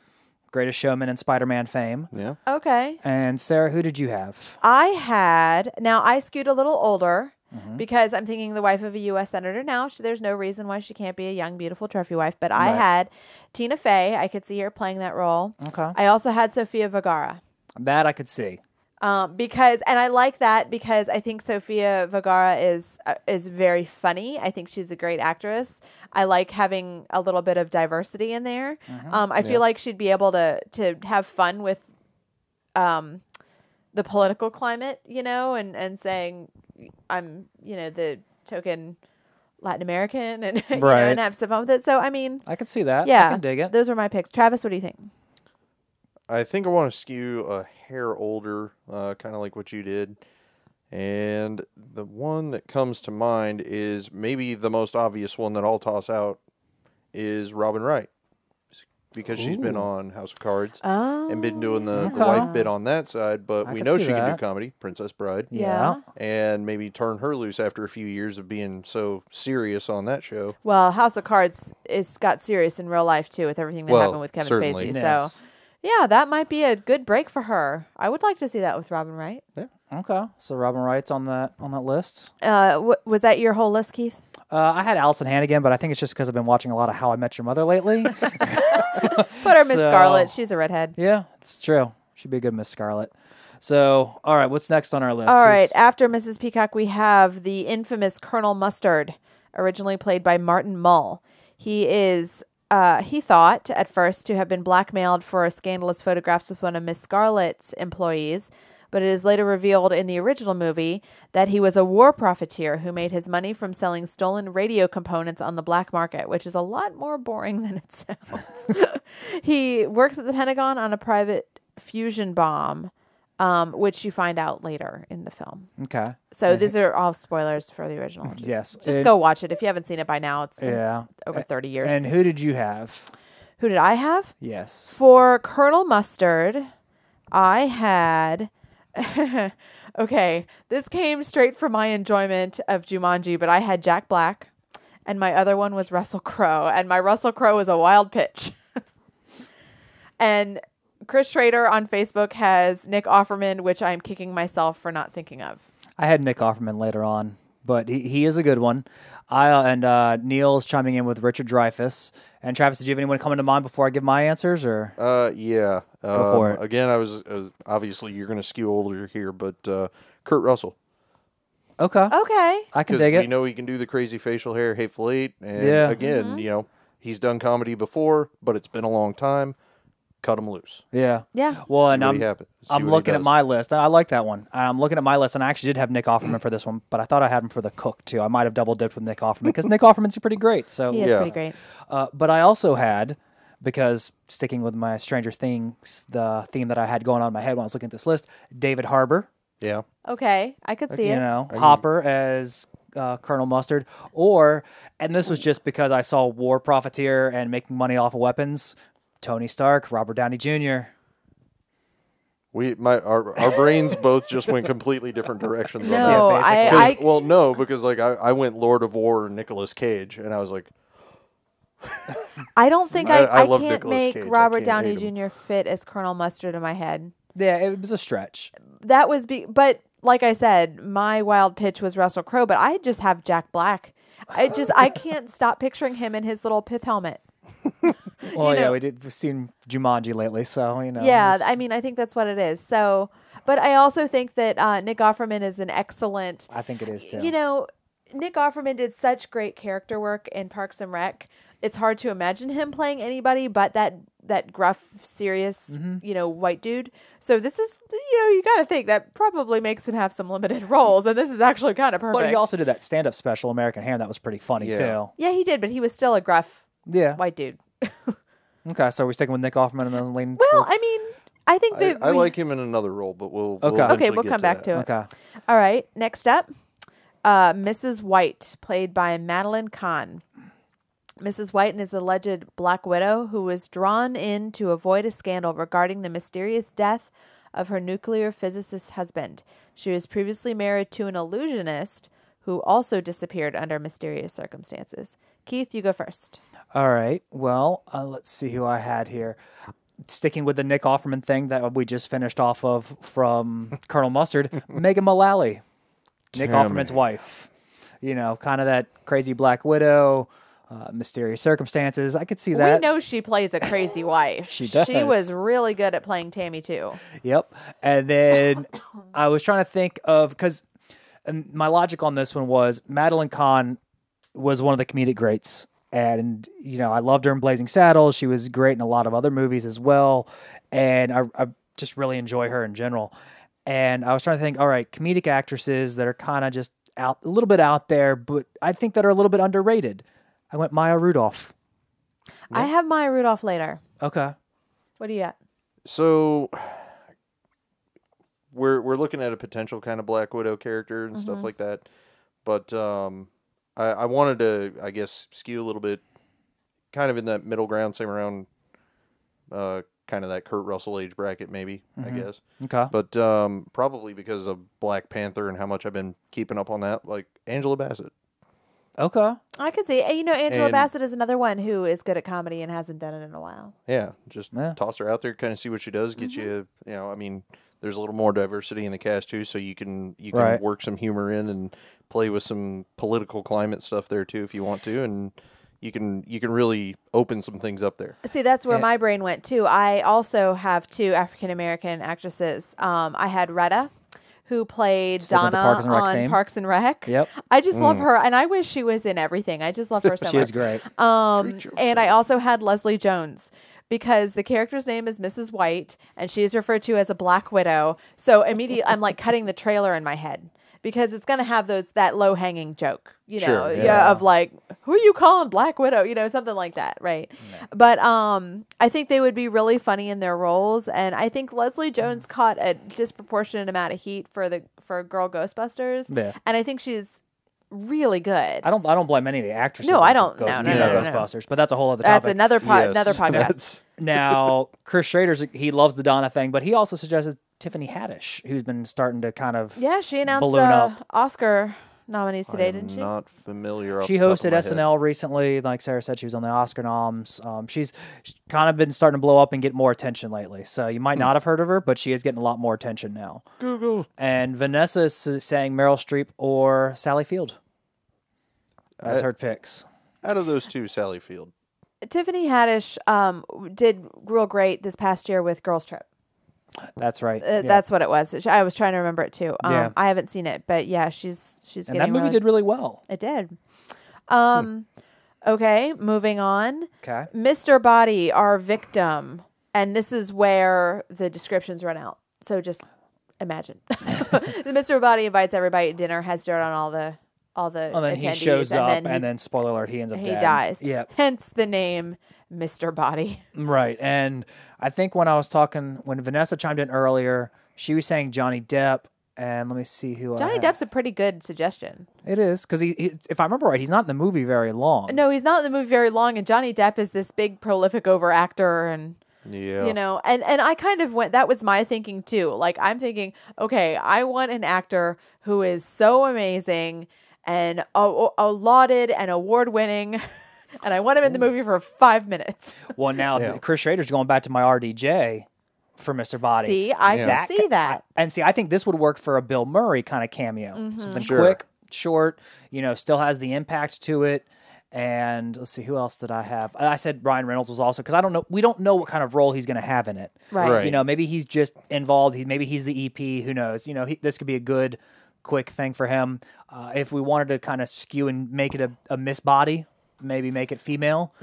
Greatest Showman and Spider-Man fame. Yeah. Okay. And Sarah, who did you have? Now I skewed a little older Mm-hmm. because I'm thinking the wife of a U.S. senator. Now, there's no reason why she can't be a young, beautiful trophy wife, but I Right. had Tina Fey. I could see her playing that role. Okay. I also had Sofia Vergara. That I could see. And I like that because I think Sofia Vergara is very funny. I think she's a great actress. I like having a little bit of diversity in there. I feel like she'd be able to have fun with the political climate, and saying I'm, the token Latin American and Right. and have some fun with it. So I mean, I could see that. yeah, I can dig it. Those were my picks. Travis, what do you think? I think I want to skew a hair older, kind of like what you did. And the one that comes to mind is maybe the most obvious one that I'll toss out is Robin Wright. Because she's been on House of Cards and been doing the wife bit on that side. But I we can know see she can do that. comedy, Princess Bride. Yeah. And maybe turn her loose after a few years of being so serious on that show. Well, House of Cards got serious in real life too with everything that Well, happened with Kevin certainly. Spacey. Yes. So, yeah, that might be a good break for her. I would like to see that with Robin Wright. Okay. So Robin Wright's on that list. Was that your whole list, Keith? I had Allison Hannigan, but I think it's just because I've been watching a lot of How I Met Your Mother lately. Put her Miss Scarlet. She's a redhead. Yeah, it's true. She'd be a good Miss Scarlet. So, all right, what's next on our list? All right, after Mrs. Peacock, we have the infamous Colonel Mustard, originally played by Martin Mull. He is, he thought at first to have been blackmailed for scandalous photographs with one of Miss Scarlet's employees, but it is later revealed in the original movie that he was a war profiteer who made his money from selling stolen radio components on the black market, which is a lot more boring than it sounds. He works at the Pentagon on a private fusion bomb, which you find out later in the film. Okay. So these are all spoilers for the original. Yes. Just go watch it. If you haven't seen it by now, it's been over 30 years. And who did you have? Who did I have? Yes. For Colonel Mustard, I had... Okay, this came straight from my enjoyment of Jumanji, but I had Jack Black, and my other one was Russell Crowe, and my Russell Crowe was a wild pitch. And Chris Schrader on Facebook has Nick Offerman, which I'm kicking myself for not thinking of. I had Nick Offerman later on, but he is a good one. Neil's chiming in with Richard Dreyfuss. And Travis, did you have anyone coming to mind before I give my answers, or? Yeah. Go for it. Again, I was obviously you're going to skew older here, but Kurt Russell. Okay. I can dig it. We know he can do the crazy facial hair, Hateful Eight, and again, you know, he's done comedy before, but it's been a long time. Cut him loose. Yeah. Yeah. Well, and I'm looking at my list. I like that one. I'm looking at my list, and I actually did have Nick Offerman for this one, but I thought I had him for The Cook, too. I might have double dipped with Nick Offerman, because Nick Offerman's pretty great. So He is pretty great. But I also had, because sticking with my Stranger Things, the theme that I had going on in my head when I was looking at this list, David Harbour. Yeah. Okay, I could see it. You know, Hopper as Colonel Mustard. And this was just because I saw war profiteer and making money off of weapons, Tony Stark, Robert Downey Jr. Our brains both just went completely different directions. No, on that. No, because like I went Lord of War, Nicolas Cage, and I was like, I don't think I can't love Nicolas make Cage. I Robert can't Downey hate him. Jr. fit as Colonel Mustard in my head. Yeah, it was a stretch. That was but like I said, my wild pitch was Russell Crowe, but I just have Jack Black. I can't stop picturing him in his little pith helmet. Well, we've seen Jumanji lately, so, you know. Yeah, I mean, I think that's what it is. So, but I also think that Nick Offerman is an excellent... I think it is, too. You know, Nick Offerman did such great character work in Parks and Rec. It's hard to imagine him playing anybody but that gruff, serious, white dude. So this is, you got to think that probably makes him have some limited roles, and this is actually kind of perfect. But he also did that stand-up special, American Ham. That was pretty funny, too. Yeah, he did, but he was still a gruff white dude. Okay, so we're sticking with Nick Offerman and then leaning Well, towards... I mean, I think that I like him in another role, but we'll come back to it. Okay. All right, next up, Mrs. White, played by Madeline Kahn. Mrs. White is the alleged Black Widow who was drawn in to avoid a scandal regarding the mysterious death of her nuclear physicist husband. She was previously married to an illusionist who also disappeared under mysterious circumstances. Keith, you go first. All right. Well, let's see who I had here. Sticking with the Nick Offerman thing that we just finished off of from Colonel Mustard, Megan Mullally, Nick Offerman's wife. You know, kind of that crazy Black Widow, mysterious circumstances. I could see that. We know she plays a crazy wife. She does. She was really good at playing Tammy, too. Yep. And then I was trying to think of, because my logic on this one was Madeline Kahn was one of the comedic greats. And, you know, I loved her in Blazing Saddles. She was great in a lot of other movies as well. And I just really enjoy her in general. And I was trying to think, all right, comedic actresses that are kind of just a little bit out there, but I think that are a little bit underrated. I went Maya Rudolph. I have Maya Rudolph later. Okay. What do you got? So we're looking at a potential kind of Black Widow character and stuff like that. But I wanted to, I guess, skew a little bit, kind of in that middle ground, same around kind of that Kurt Russell age bracket, maybe, I guess. Okay. But probably because of Black Panther and how much I've been keeping up on that, like Angela Bassett. Okay. I could see. You know, Angela Bassett is another one who is good at comedy and hasn't done it in a while. Yeah, just toss her out there, kind of see what she does, get you, I mean, there's a little more diversity in the cast too, so you can Right. work some humor in and play with some political climate stuff there too if you want to, and you can really open some things up there. See, that's where Yeah. my brain went too. I also have 2 African American actresses. I had Retta, who played Still got the Donna Parks and Rec on theme. Parks and Rec. Yep. I just love her, and I wish she was in everything. I just love her so She much. is great. And I also had Leslie Jones, because the character's name is Mrs. White, and she is referred to as a Black Widow. So immediately, I'm like cutting the trailer in my head, because it's going to have that low hanging joke, Sure, yeah. of like, who are you calling Black Widow? Something like that, right? Yeah. But I think they would be really funny in their roles, and I think Leslie Jones caught a disproportionate amount of heat for Girl Ghostbusters, Yeah. and I think she's really good. I don't blame any of the actresses. No, I in don't. Go- No, you know, no. Ghostbusters, but that's a whole other That's topic. another Yes, podcast. that's- Now, Chris Schrader's he loves the Donna thing, but he also suggested Tiffany Haddish, who's been starting to kind of Yeah, she announced balloon the up. Oscar nominees today, I am didn't she? not familiar. Off She the top of hosted my head. SNL recently. Like Sarah said, she was on the Oscar noms. She's kind of been starting to blow up and get more attention lately. So you might not have heard of her, but she is getting a lot more attention now. Google. And Vanessa is saying Meryl Streep or Sally Field as her picks. Out of those 2, Sally Field. Tiffany Haddish did real great this past year with Girls Trip. That's right. Yeah. That's what it was. I was trying to remember it too. Yeah. I haven't seen it, but yeah, she's and getting that movie did really well. It did. Okay, moving on. Okay. Mr. Body, our victim, and this is where the descriptions run out. So just imagine. Mr. Body invites everybody to dinner, has dirt on all the And then he attendees, shows up, then and then spoiler alert, he ends up he dead. dies. Yep. Hence the name Mr. Body. Right. And I think when Vanessa chimed in earlier, she was saying Johnny Depp. And let me see who Johnny Depp's a pretty good suggestion. It is, because if I remember right, he's not in the movie very long. No, he's not in the movie very long, and Johnny Depp is this big, prolific over-actor, and Yeah. and I kind of went, that was my thinking too. Like, I'm thinking, okay, I want an actor who is so amazing and lauded and award-winning, and I want him in the movie for 5 minutes. Well, now Chris Schrader's going back to my RDJ for Mr. Body. See, I can see that. And see, I think this would work for a Bill Murray kind of cameo. Something Sure. quick, short, still has the impact to it. And let's see, who else did I have? I said Ryan Reynolds was also, because we don't know what kind of role he's going to have in it. Right. Maybe he's just involved. Maybe he's the EP. Who knows? This could be a good, quick thing for him. If we wanted to kind of skew and make it a Miss Body, maybe make it female,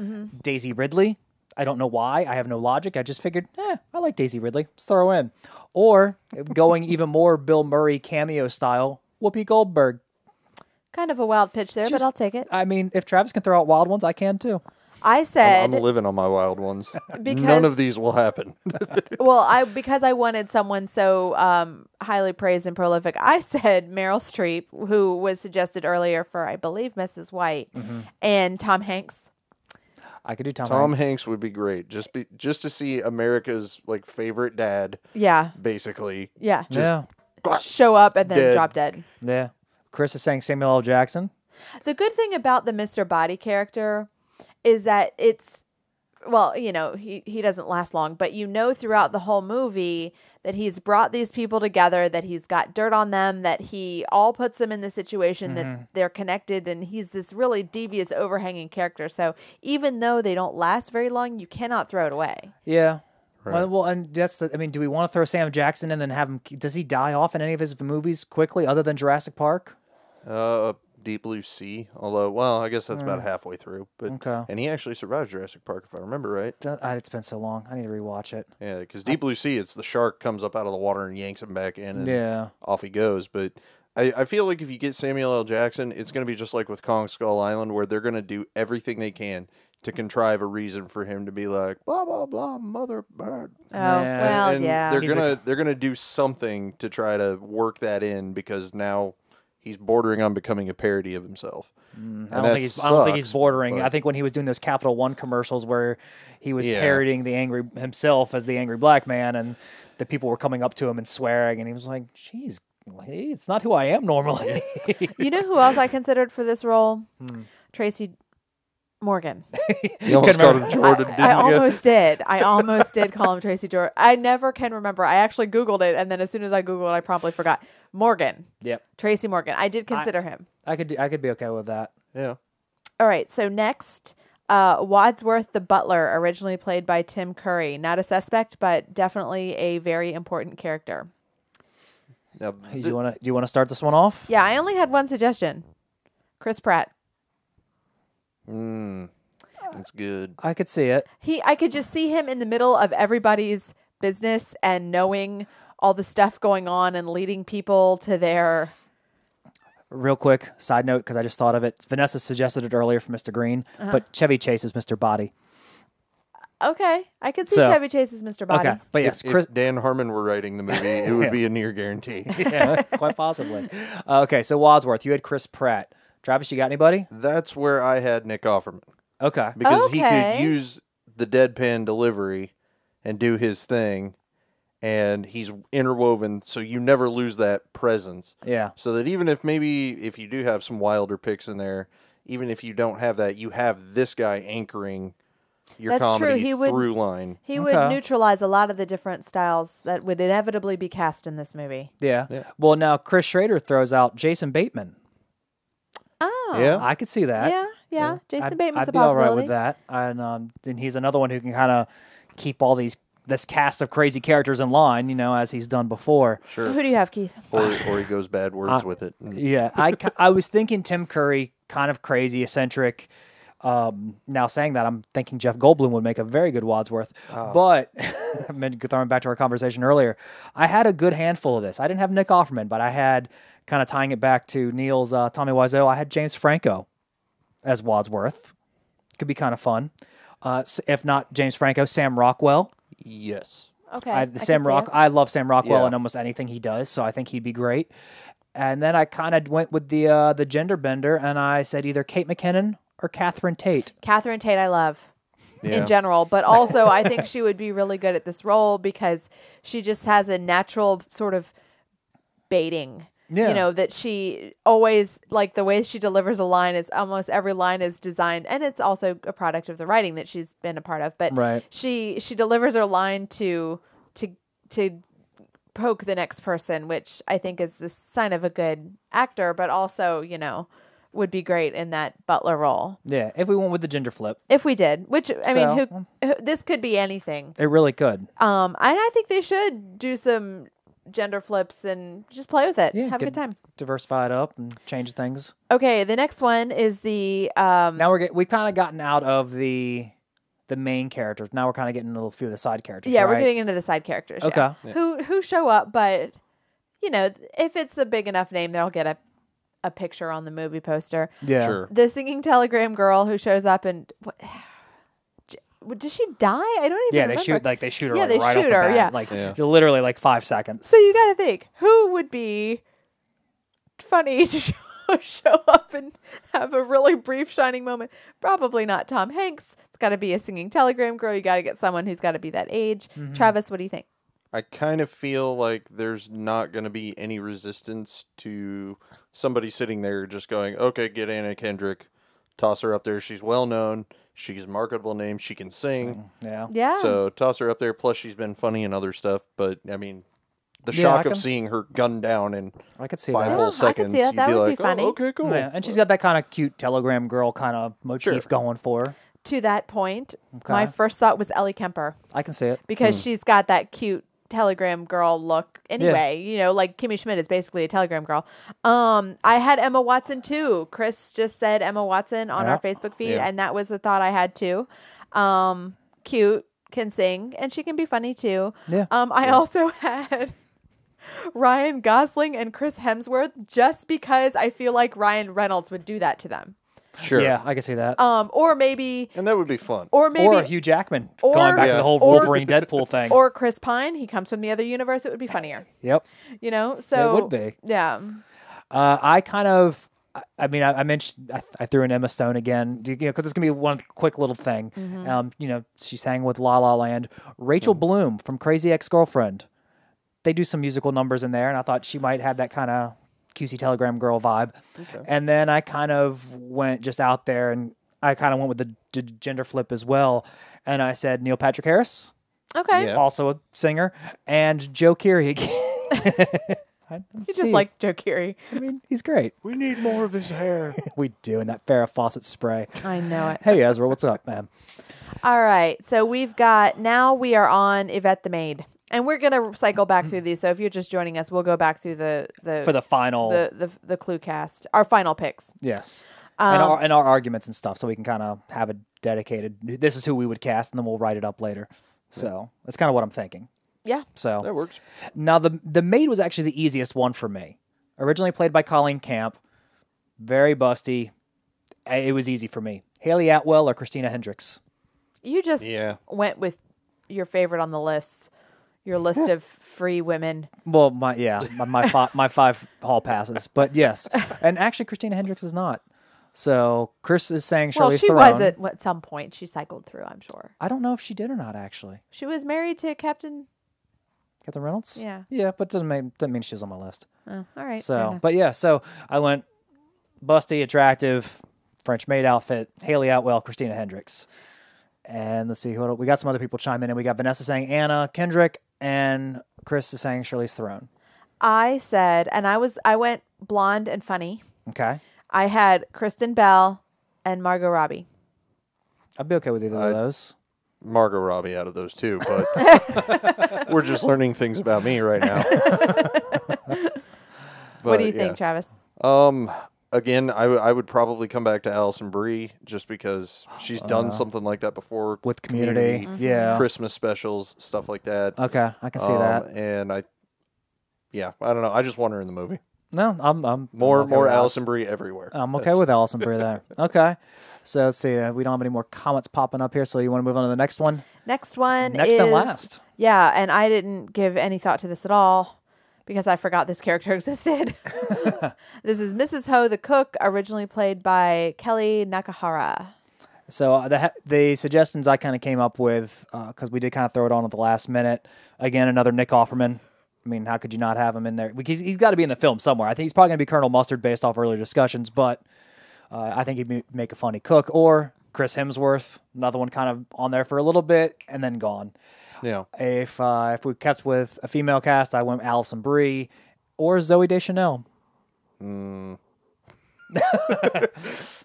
Daisy Ridley. I don't know why. I have no logic. I just figured, I like Daisy Ridley. Let's throw her in. Or going even more Bill Murray cameo style, Whoopi Goldberg. Kind of a wild pitch there, but I'll take it. I mean, if Travis can throw out wild ones, I can too. I said, I'm living on my wild ones. Because- None of these will happen. because I wanted someone so highly praised and prolific, I said Meryl Streep, who was suggested earlier for, I believe, Mrs. White, and Tom Hanks. I could do Tom Tom Hanks. Hanks would be great. Just to see America's favorite dad, Yeah, basically. yeah. Yeah. Show up and then Dead. drop dead. Yeah. Chris is saying Samuel L. Jackson. The good thing about the Mr. Body character is that it's, well, he doesn't last long, but throughout the whole movie that he's brought these people together, that he's got dirt on them, that he all puts them in the situation that they're connected, and he's this really devious, overhanging character. So even though they don't last very long, you cannot throw it away. Yeah. Right. Well, and do we want to throw Sam Jackson in and have him, does he die off in any of his movies quickly other than Jurassic Park? Deep Blue Sea. Although, well, I guess that's about halfway through. But Okay. and he actually survived Jurassic Park, if I remember right. It's been so long. I need to rewatch it. Yeah, because Deep Blue Sea, it's the shark comes up out of the water and yanks him back in, and Yeah. off he goes. But I feel like if you get Samuel L. Jackson, it's going to be just like with Kong Skull Island, where they're going to do everything they can to contrive a reason for him to be like blah blah blah mother bird. Oh, Yeah. well, And yeah. they're gonna do something to try to work that in, because now he's bordering on becoming a parody of himself. I don't think he's bordering. but- I think when he was doing those Capital One commercials where he was Yeah. parodying himself as the angry black man, and the people were coming up to him and swearing, and he was like, "Geez, hey, it's not who I am normally." You know who else I considered for this role? Tracy Morgan. You almost called him Jordan, didn't you? I almost did. I almost did call him Tracy Jordan. I never can remember. I actually Googled it, and then as soon as I Googled it, I promptly forgot. Morgan. Yep. Tracy Morgan. I did consider him. I could be okay with that. Yeah. All right. So next, Wadsworth the butler, originally played by Tim Curry. Not a suspect, but definitely a very important character. Now, Do you want to start this one off? Yeah, I only had one suggestion. Chris Pratt. That's good. I could see it. I could just see him in the middle of everybody's business and knowing all the stuff going on and leading people to their... Real quick, side note, because I just thought of it. Vanessa suggested it earlier for Mr. Green, but Chevy Chase is Mr. Body. Okay, I could see Chevy Chase as Mr. Body. Okay, but yes, If Dan Harmon were writing the movie, it would be a near guarantee. yeah, quite possibly. Okay, so Wadsworth, you had Chris Pratt. Travis, you got anybody? That's where I had Nick Offerman. Okay. Because he Okay. could use the deadpan delivery and do his thing, and he's interwoven, so you never lose that presence. Yeah. So that even if you do have some wilder picks in there, even if you don't have that, you have this guy anchoring your That's true. comedy He would- through line. He would Okay. neutralize a lot of the different styles that would inevitably be cast in this movie. Yeah. Yeah. Well, now Chris Schrader throws out Jason Bateman. Oh. Yeah. I could see that. Yeah. Jason Bateman's I'd a be all possibility. right with that. And he's another one who can kind of keep all this cast of crazy characters in line, as he's done before. Sure. Who do you have, Keith? Or he goes bad words with it. Yeah, I was thinking Tim Curry, kind of crazy, eccentric. Now saying that, I'm thinking Jeff Goldblum would make a very good Wadsworth. But I've been throwing back to our conversation earlier. I had a good handful of this. I didn't have Nick Offerman, but I had, kind of tying it back to Neil's Tommy Wiseau, I had James Franco as Wadsworth. Could be kind of fun. If not James Franco, Sam Rockwell. Yes. Okay. I love Sam Rockwell Yeah. in almost anything he does, so I think he'd be great. And then I kind of went with the gender bender, and I said either Kate McKinnon or Catherine Tate. Catherine Tate I love Yeah. in general, but also I think she would be really good at this role because she just has a natural sort of baiting. Yeah. That she always, like the way she delivers a line is almost every line is designed, and it's also a product of the writing that she's been a part of, but Right. she delivers her line to poke the next person, which I think is the sign of a good actor, but also, would be great in that butler role. Yeah, if we went with the gender flip, If we did, which I mean, So- who this could be anything. it really could. And I think they should do some gender flips and just play with it. Yeah, Have a good time. Diversify it up and change things. Okay, the next one is the Now we've kind of gotten out of the main characters. Now we're kind of getting a few of the side characters. we're right? getting into the side characters. Okay. Yeah. Who show up, but if it's a big enough name, they'll get a picture on the movie poster. Yeah. Sure. The singing telegram girl who shows up and does she die? I don't even Yeah, remember. they shoot her Yeah, like, they right off shoot the her, bat. yeah. Like Yeah. literally like 5 seconds. So you got to think, who would be funny to show up and have a really brief shining moment? Probably not Tom Hanks. It's got to be a singing telegram girl. You got to get someone who's got to be that age. Mm-hmm. Travis, what do you think? I kind of feel like there's not going to be any resistance to somebody sitting there just going, okay, get Anna Kendrick, toss her up there. She's well known. She's a marketable name. She can sing. Yeah. Yeah. So toss her up there. Plus, she's been funny in other stuff. But, I mean, the Yeah, shock I of can- seeing her gunned down in I could see 5 that. whole I could seconds, see that. you'd That be would be like, funny. oh, okay, cool. Yeah, and she's got that kind of cute telegram girl kind of motif Sure. going for her. To that point, Okay. my first thought was Ellie Kemper I can see it. because she's got that cute telegram girl look anyway. Like Kimmy Schmidt is basically a telegram girl. I had Emma Watson too. Chris just said Emma Watson on our Facebook feed, Yeah. and that was the thought I had too. Cute, can sing, and she can be funny too. Yeah. I also had Ryan Gosling and Chris Hemsworth just because I feel like Ryan Reynolds would do that to them. Sure. Yeah, I can see that. Or maybe And that would be fun. or maybe or Hugh Jackman, or- going back to Yeah. the whole or- Wolverine Deadpool thing. or Chris Pine, he comes from the other universe, it would be funnier. Yep. So would be. Yeah. I kind of, I mean, I mentioned, I threw in Emma Stone again, because it's going to be one quick little thing. She sang with La La Land. Rachel Bloom from Crazy Ex-Girlfriend. They do some musical numbers in there, and I thought she might have that kind of cutesy telegram girl vibe. Okay. And then I kind of went just out there, and I kind of went with the gender flip as well, and I said Neil Patrick Harris, Okay. Yeah. also a singer, and Joe Keery again. You just like Joe Keery. I mean, he's great. We need more of his hair. We do, and that Farrah Fawcett spray. I know it. Hey, Ezra, what's up, man? All right. So we are on Yvette the Maid. And we're going to cycle back through these. So if you're just joining us, we'll go back through For the final. the clue cast, our final picks. Yes. And our arguments and stuff, so we can kind of have a dedicated, this is who we would cast, and then we'll write it up later. So that's kind of what I'm thinking. Yeah. So That works. now the maid was actually the easiest one for me. Originally played by Colleen Camp, very busty. It was easy for me. Haley Atwell or Christina Hendricks. You just Yeah. went with your favorite on the list. Your list of free women. Well, my five hall passes, but yes, and actually Christina Hendricks is not. So Chris is saying Charlize Well, she Theron. was at some point. She cycled through, I'm sure. I don't know if she did or not. Actually, She was married to Captain. Captain Reynolds. Yeah. yeah, but doesn't mean she was on my list. Oh, all right. fair So, enough. but yeah, so I went busty, attractive, French maid outfit, Haley Atwell, Christina Hendricks. And let's see, we got some other people chime in, and we got Vanessa saying Anna Kendrick, and Chris is saying Charlize Theron. I said, and I went blonde and funny. Okay, I had Kristen Bell and Margot Robbie. I'd be okay with either of those. Margot Robbie out of those two, but we're just learning things about me right now. What do you But, think, Travis? Again, I would probably come back to Alison Brie just because she's done something like that before With Community, yeah. Christmas specials, stuff like that. Okay, I can see that. And I don't know. I just want her in the movie. No, I'm More okay with Alison Brie everywhere. I'm okay with Alison Brie there. Okay, so let's see. We don't have any more comments popping up here, so you want to move on to the next one? Next one Next is... and last. Yeah, and I didn't give any thought to this at all because I forgot this character existed. This is Mrs. Ho, the cook, originally played by Kelly Nakahara. So the suggestions I kind of came up with, because we did kind of throw it on at the last minute. Again, another Nick Offerman. I mean, how could you not have him in there? Because he's got to be in the film somewhere. I think he's probably going to be Colonel Mustard based off earlier discussions, but I think he'd make a funny cook. Or Chris Hemsworth, another one kind of on there for a little bit and then gone. Yeah. If we kept with a female cast, I went Alison Brie or Zooey Deschanel.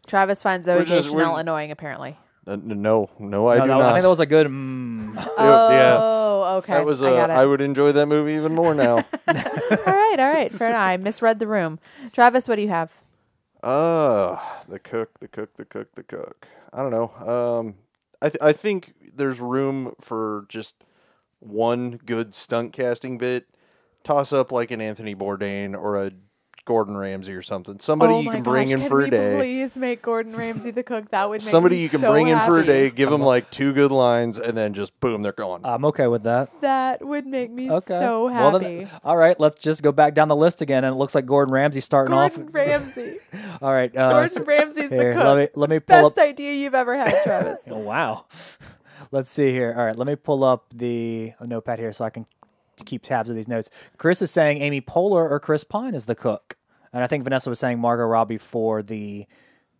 Travis finds Zoe We're just- Deschanel we're- annoying, apparently. No, I do not. I think that was a good. Oh, okay. That was I got it. I would enjoy that movie even more now. All right. Fair enough. I misread the room. Travis, what do you have? The cook. I don't know. I think there's room for just one good stunt casting bit. Toss up like an Anthony Bourdain or a Gordon Ramsay or something. Somebody you can bring in for a day. Please make Gordon Ramsay the cook. That would make Somebody me you can so bring in for a happy. day, give them like 2 good lines, and then just boom, they're gone. I'm okay with that. That would make me Okay. so Well, happy. then, all right, let's just go back down the list again, and it looks like Gordon Ramsay's starting Gordon off. Ramsay. All right, Gordon Ramsay's here, the cook. let me pull Best idea you've ever had, Travis. Oh, wow. Let's see here. All right, let me pull up the notepad here so I can keep tabs of these notes. Chris is saying Amy Poehler or Chris Pine is the cook, and I think Vanessa was saying Margot Robbie for the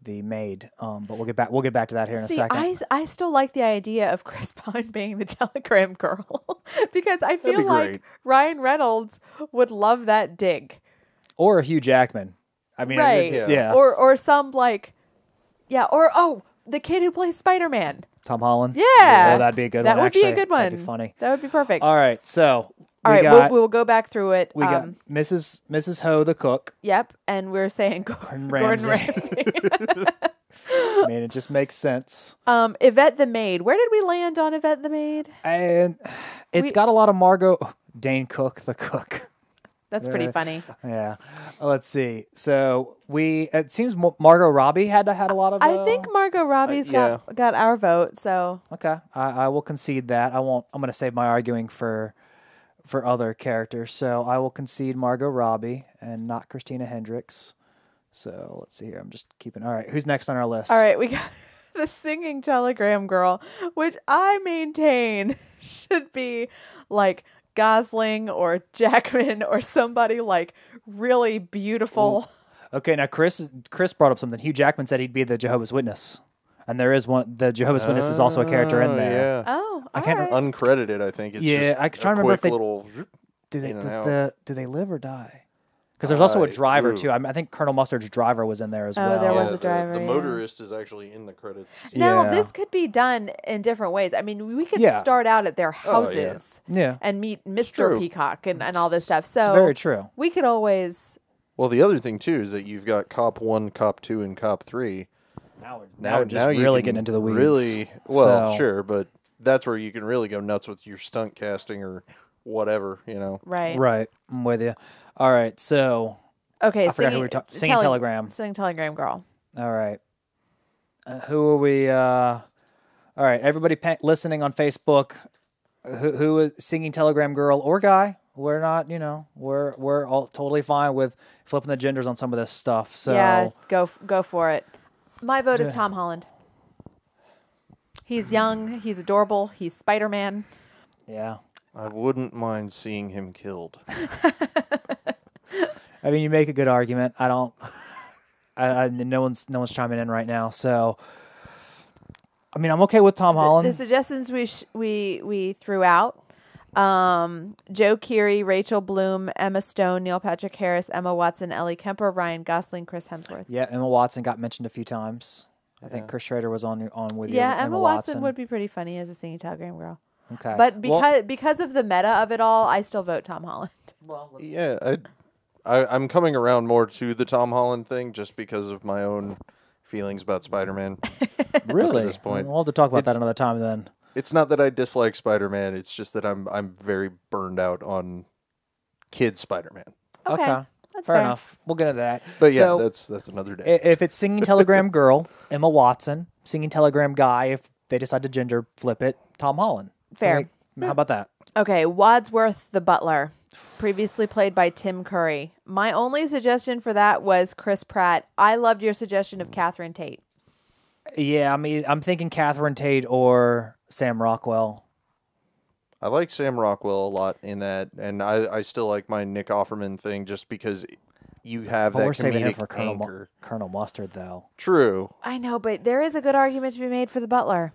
maid. But we'll get back to that here in a second. I still like the idea of Chris Pine being the telegram girl because I feel be like great. Ryan Reynolds would love that dig. Or Hugh Jackman. I mean, Right. yeah. Or some like, the kid who plays Spider-Man. Tom Holland. Yeah. Oh, that'd be a good That one. would be a actually. good one. That'd be funny. That would be perfect. All right, so All right, got, we'll go back through it. we got Mrs. Ho, the cook. Yep, and we're saying Gordon Ramsay. I mean, it just makes sense. Yvette the Maid. Where did we land on Yvette the Maid? And it's got a lot of Margot Dane Cook, the cook. That's pretty funny. Yeah. Let's see. So it seems Margot Robbie had a lot of. I think Margot Robbie's got our vote. So Okay, I will concede that. I'm going to save my arguing for other characters. So I will concede Margot Robbie and not Christina Hendricks. So let's see here. I'm just keeping. All right, who's next on our list? all right, we got the singing telegram girl, which I maintain should be like Gosling or Jackman or somebody like really beautiful. Okay, now Chris brought up something. Hugh Jackman said he'd be the Jehovah's Witness. And there is one. The Jehovah's Witness is also a character in there. Yeah. Oh, I can't all right. Uncredited, I think. It's Yeah, just I was trying to remember if quick they little do they in and out. do they live or die? Because there's also a driver too. ooh. I think Colonel Mustard's driver was in there as well. there was Yeah, a driver, The yeah. motorist is actually in the credits. Now, Yeah. this could be done in different ways. I mean, we could Yeah. start out at their Oh, yeah. houses Yeah, and meet Mr. true. Peacock and all this stuff. So it's very true. we could always... Well, the other thing too is that you've got Cop 1, Cop 2, and Cop 3. Now we're just you really can getting into the weeds. Really, well, So- sure, but that's where you can really go nuts with your stunt casting or whatever, Right. Right, I'm with you. All right, so Okay, I forgot who we were singing Telegram. Singing Telegram Girl. all right, who are we? All right, everybody listening on Facebook, who is singing Telegram Girl or guy? We're not, we're all totally fine with flipping the genders on some of this stuff. So Yeah, go for it. My vote is Tom Holland. He's young. He's adorable. He's Spider-Man. yeah. I wouldn't mind seeing him killed. I mean, you make a good argument. I don't. No one's chiming in right now. So, I mean, I'm okay with Tom Holland. The suggestions we threw out: Joe Keery, Rachel Bloom, Emma Stone, Neil Patrick Harris, Emma Watson, Ellie Kemper, Ryan Gosling, Chris Hemsworth. Yeah, Emma Watson got mentioned a few times. I think Chris Schrader was on with you. Yeah, Emma Watson would be pretty funny as a singing Telegram Girl. Okay, But because of the meta of it all, I still vote Tom Holland. Yeah, I'm coming around more to the Tom Holland thing just because of my own feelings about Spider-Man. really, this point. we'll have to talk about that another time then. It's not that I dislike Spider-Man. It's just that I'm very burned out on kid Spider-Man. Okay, that's fair enough. We'll get into that. But yeah, So, that's another day. if it's singing Telegram Girl, Emma Watson, singing Telegram Guy, if they decide to gender flip it, Tom Holland. Fair. How about that? Okay, Wadsworth the Butler, previously played by Tim Curry. My only suggestion for that was Chris Pratt. I loved your suggestion of Catherine Tate. Yeah, I mean, I'm thinking Catherine Tate or Sam Rockwell. I like Sam Rockwell a lot in that, and I still like my Nick Offerman thing just because you have But that we're saving him comedic for anchor. Colonel Mustard, though. True. I know, but there is a good argument to be made for the Butler.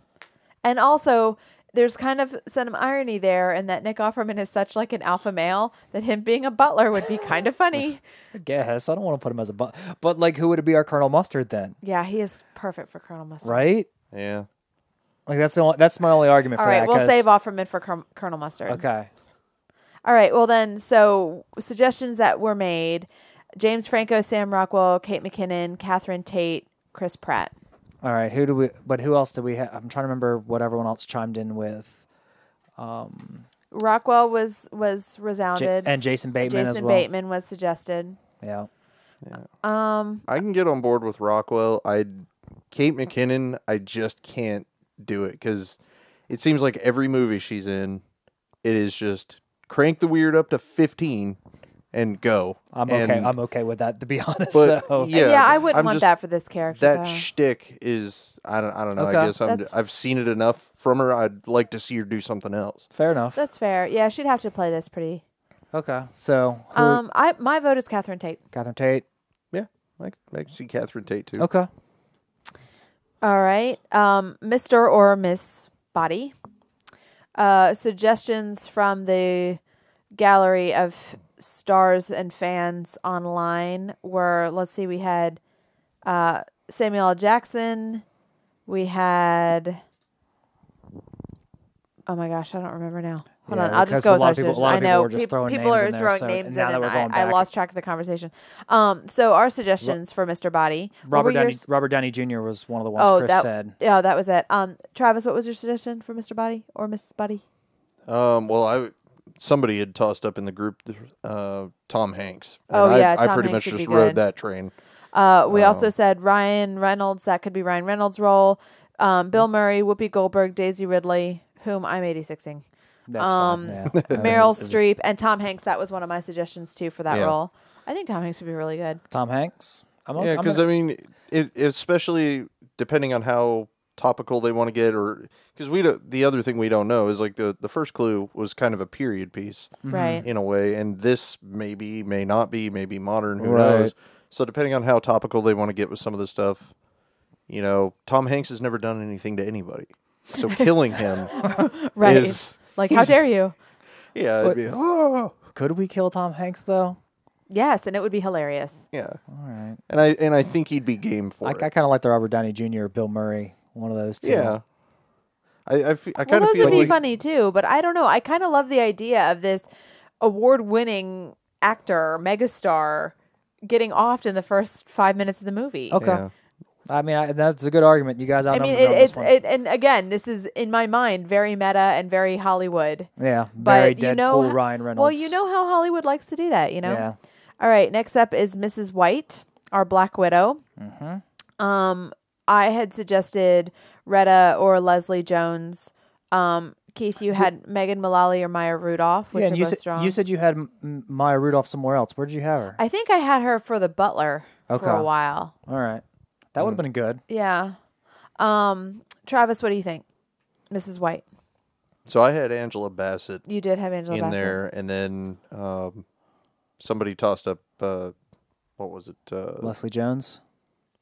And also, there's kind of some irony there in that Nick Offerman is such like an alpha male that him being a butler would be kind of funny. I guess. I don't want to put him as a but like, who would it be our Colonel Mustard then? Yeah, he is perfect for Colonel Mustard. Right? Yeah. Like, that's my only argument All for right, that. we'll save Offerman for Colonel Mustard. Okay. All right, well then, so suggestions that were made: James Franco, Sam Rockwell, Kate McKinnon, Catherine Tate, Chris Pratt. All right. Who else do we have? I'm trying to remember what everyone else chimed in with. Rockwell was resounded, And Jason Bateman as Jason well. Bateman was suggested. Yeah. Um, I can get on board with Rockwell. Kate McKinnon, I just can't do it because it seems like every movie she's in, it is just crank the weird up to 15 and go. I'm okay with that, to be honest, But, though. yeah, I wouldn't want that for this character. That though. shtick is, I don't know. Okay. I guess I've seen it enough from her. I'd like to see her do something else. Fair enough. That's fair. Yeah, she'd have to play this pretty. Okay. So, my vote is Catherine Tate. Catherine Tate. Yeah, I can see Catherine Tate too. Okay. All right. Mr. or Miss Body. Suggestions from the gallery of stars and fans online were, let's see, we had Samuel L. Jackson. We had, oh my gosh, I don't remember now. Hold on, I'll just go with our suggestions. I know people are throwing names in, and I lost track of the conversation. So our suggestions for Mr. Body. Robert Downey Jr. was one of the ones Chris said. Yeah, that was it. Travis, what was your suggestion for Mr. Body or Miss Body? Well, somebody had tossed up in the group Tom Hanks. And I Tom pretty Hanks much would just be rode good. that train. We also said Ryan Reynolds. That could be Ryan Reynolds' role. Bill Murray, Whoopi Goldberg, Daisy Ridley, whom I'm 86ing. That's fine. Yeah. Meryl Streep and Tom Hanks. That was one of my suggestions too for that Yeah. role. I think Tom Hanks would be really good. Tom Hanks. Yeah, because I mean, especially depending on how topical they want to get, or because the other thing we don't know is like the first Clue was kind of a period piece, Right? in a way, and this may not be, maybe modern, who Right. knows. So depending on how topical they want to get with some of the stuff, Tom Hanks has never done anything to anybody. So killing him Right. is... Like, how dare you? Yeah, it'd be, oh. Could we kill Tom Hanks, though? Yes, and it would be hilarious. Yeah. All right. And I think he'd be game for it. I kind of like the Robert Downey Jr. or Bill Murray, one of those two. Yeah. I kind of those feel would be like... funny, too, but I don't know. I kind of love the idea of this award-winning actor, megastar, getting offed in the first 5 minutes of the movie. Okay. Yeah. I mean, that's a good argument. You guys I outnumbered mean, me on this one. and again, this is, in my mind, very meta and very Hollywood. Yeah, But very you know, Deadpool, Ryan Reynolds. Well, you know how Hollywood likes to do that, Yeah. All right, next up is Mrs. White, our Black Widow. Mm-hmm. I had suggested Retta or Leslie Jones. Keith, you had Megan Mullally or Maya Rudolph, which Yeah, are and you both said, strong. you said you had Maya Rudolph somewhere else. Where did you have her? I think I had her for the butler for Okay. a while. All right. That would have been good. Yeah. Travis, what do you think? Mrs. White. So I had Angela Bassett You did have Angela in Bassett. there, and then somebody tossed up, what was it? Leslie Jones.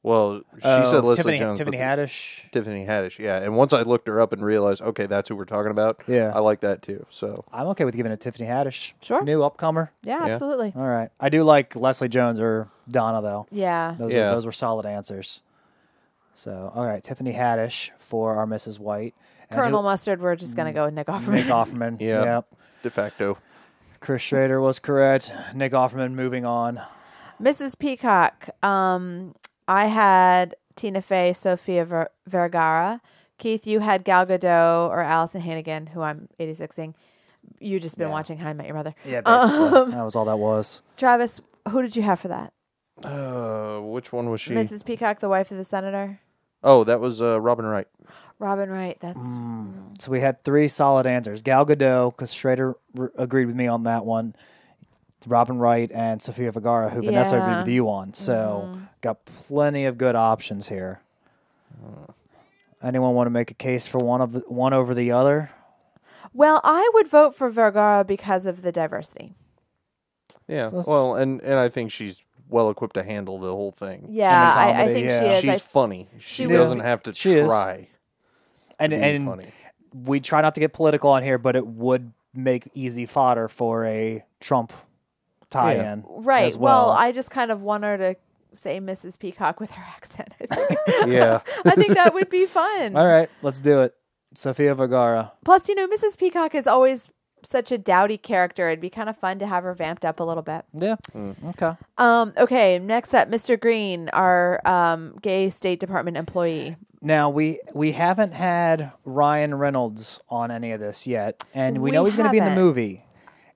Well, she said Leslie Tiffany, Jones. Tiffany but Haddish. Tiffany Haddish, yeah. And once I looked her up and realized, okay, that's who we're talking about. Yeah. I like that too. So I'm okay with giving it Tiffany Haddish. Sure. New upcomer. Yeah, Yeah. absolutely. All right. I do like Leslie Jones or Donna, though. Yeah. Those were solid answers. So, all right. Tiffany Haddish for our Mrs. White. And Colonel Mustard, we're just going to go with Nick Offerman. Nick Offerman. Yeah. Yep. de facto. Chris Schrader was correct. Nick Offerman moving on. Mrs. Peacock, I had Tina Fey, Sofia Vergara. Keith, you had Gal Gadot or Allison Hannigan, who I'm 86ing. You've just been watching How I Met Your Mother. Yeah, basically. That was all that was. Travis, who did you have for that? Which one was she? Mrs. Peacock, the wife of the senator? Oh, that was Robin Wright. Robin Wright, that's... So we had 3 solid answers. Gal Gadot, because Schrader agreed with me on that one. Robin Wright and Sofia Vergara, who Vanessa agreed with you on. So got plenty of good options here. Anyone want to make a case for one over the other? Well, I would vote for Vergara because of the diversity. Yeah, So well, and I think she's well equipped to handle the whole thing. Yeah, I comedy, think yeah. she is. She's funny. She will. doesn't have to She is. try. And be funny. we try not to get political on here, but it would make easy fodder for a Trump tie-in. Right. As well. I just kind of want her to say Mrs. Peacock with her accent. I think. Yeah. I think that would be fun. All right, let's do it. Sofia Vergara. Plus, Mrs. Peacock is always such a dowdy character. It'd be kind of fun to have her vamped up a little bit. Yeah. Okay. Okay, next up, Mr. Green, our gay State Department employee. Now, we haven't had Ryan Reynolds on any of this yet, and we We know he's going to be in the haven't. movie.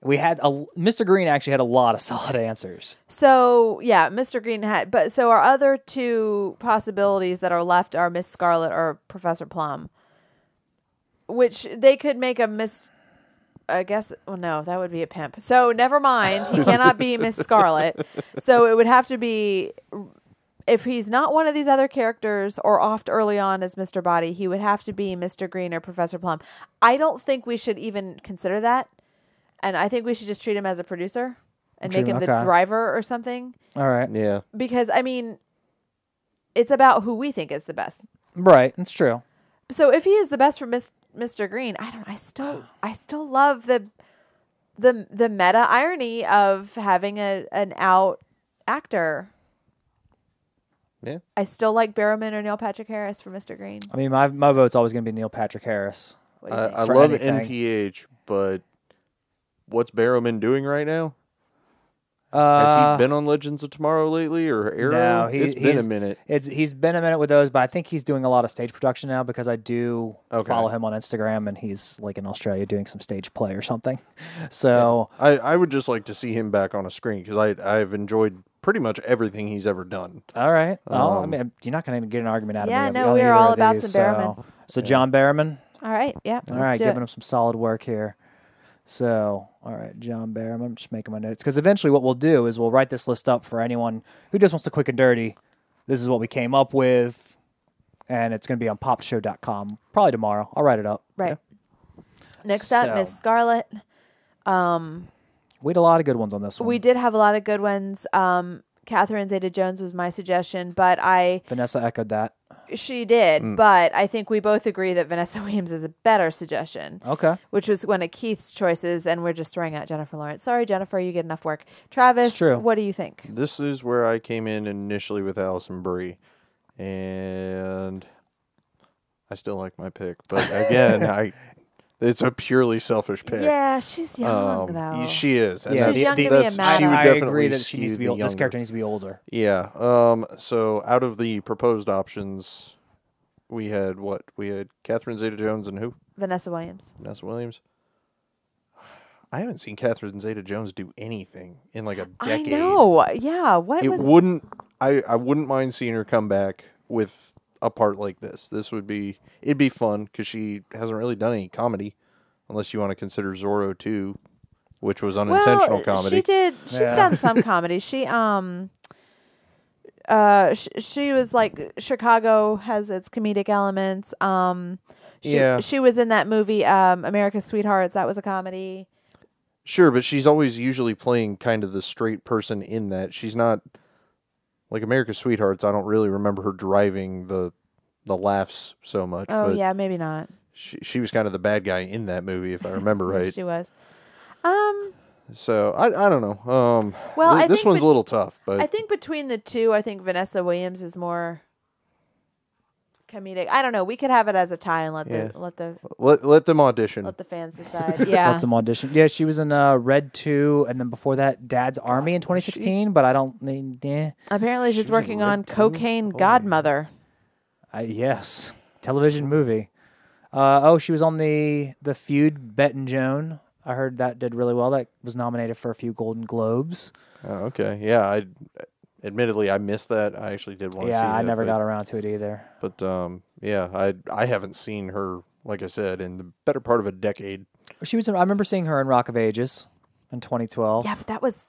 We had Mr. Green actually had a lot of solid answers. So, yeah, Mr. Green had, so our other 2 possibilities that are left are Miss Scarlet or Professor Plum, which they could make a Miss, I guess, well, no, that would be a pimp. So, never mind. He cannot be Miss Scarlet. So, it would have to be, if he's not one of these other characters or offed early on as Mr. Body, he would have to be Mr. Green or Professor Plum. I don't think we should even consider that. And I think we should just treat him as a producer and make him the driver or something. All right. Yeah. Because, I mean, it's about who we think is the best. Right. It's true. So if he is the best for Mr. Green, I still love the meta irony of having an out actor. Yeah. I still like Barrowman or Neil Patrick Harris for Mr. Green. I mean, my vote's always going to be Neil Patrick Harris. What do you think? I For love anything. NPH, but what's Barrowman doing right now? Has he been on Legends of Tomorrow lately or Arrow? No, It's been a minute. He's been a minute with those, but I think he's doing a lot of stage production now because I do follow him on Instagram, and he's like in Australia doing some stage play or something. So I would just like to see him back on a screen because I've enjoyed pretty much everything he's ever done. all right, I mean, you're not going to get an argument out Yeah, of me. no, on we are either all of about these, some Barrowman. So John Barrowman. All right, yeah. All right, giving him some solid work here. So, all right, John Barrowman. I'm just making my notes because eventually what we'll do is we'll write this list up for anyone who just wants to quick and dirty. This is what we came up with, and it's going to be on popshow.com probably tomorrow. I'll write it up. Right. Next up, Miss Scarlet. We had a lot of good ones on this one. We did have a lot of good ones. Catherine Zeta-Jones was my suggestion, but Vanessa echoed that. She did, but I think we both agree that Vanessa Williams is a better suggestion. Okay. Which was one of Keith's choices, and we're just throwing out Jennifer Lawrence. Sorry, Jennifer, you get enough work. Travis, It's true. what do you think? This is where I came in initially with Alison Brie, and I still like my pick. But again, it's a purely selfish pick. Yeah, she's young, though. She is. And Yeah, She's young to be a she madam. would I definitely agree that she needs to skew be the old. This younger. character needs to be older. Yeah. So out of the proposed options, we had what? We had Catherine Zeta-Jones and who? Vanessa Williams. Vanessa Williams. I haven't seen Catherine Zeta-Jones do anything in like a decade. I know. Yeah. I wouldn't mind seeing her come back with a part like this. It'd be fun because she hasn't really done any comedy, unless you want to consider Zorro 2, which was unintentional comedy. She did. She's done some comedy. She she was like Chicago has its comedic elements. She was in that movie America's Sweethearts. That was a comedy. Sure, but she's always usually playing kind of the straight person in that. She's not like America's Sweethearts. I don't really remember her driving the laughs so much. Oh but yeah, maybe not. She was kind of the bad guy in that movie, if I remember right. She was. So I don't know. Well, this one's a little tough, but I think between the two, I think Vanessa Williams is more comedic. I don't know. We could have it as a tie and let them audition. let the fans decide. Yeah. Let them audition. Yeah, she was in Red 2, and then before that, Dad's Army in 2016. But I don't need. Yeah. Apparently, she's She was in working on Red 2? Cocaine Holy. Godmother. Yes, television movie. She was on the Feud, Bet and Joan. I heard that did really well. That was nominated for a few Golden Globes. Oh, okay. Yeah, admittedly I missed that. I actually did want to see Yeah, I that, never got around to it either. But yeah, I haven't seen her, like I said, in the better part of a decade. She was. I remember seeing her in Rock of Ages in 2012. Yeah, but that was,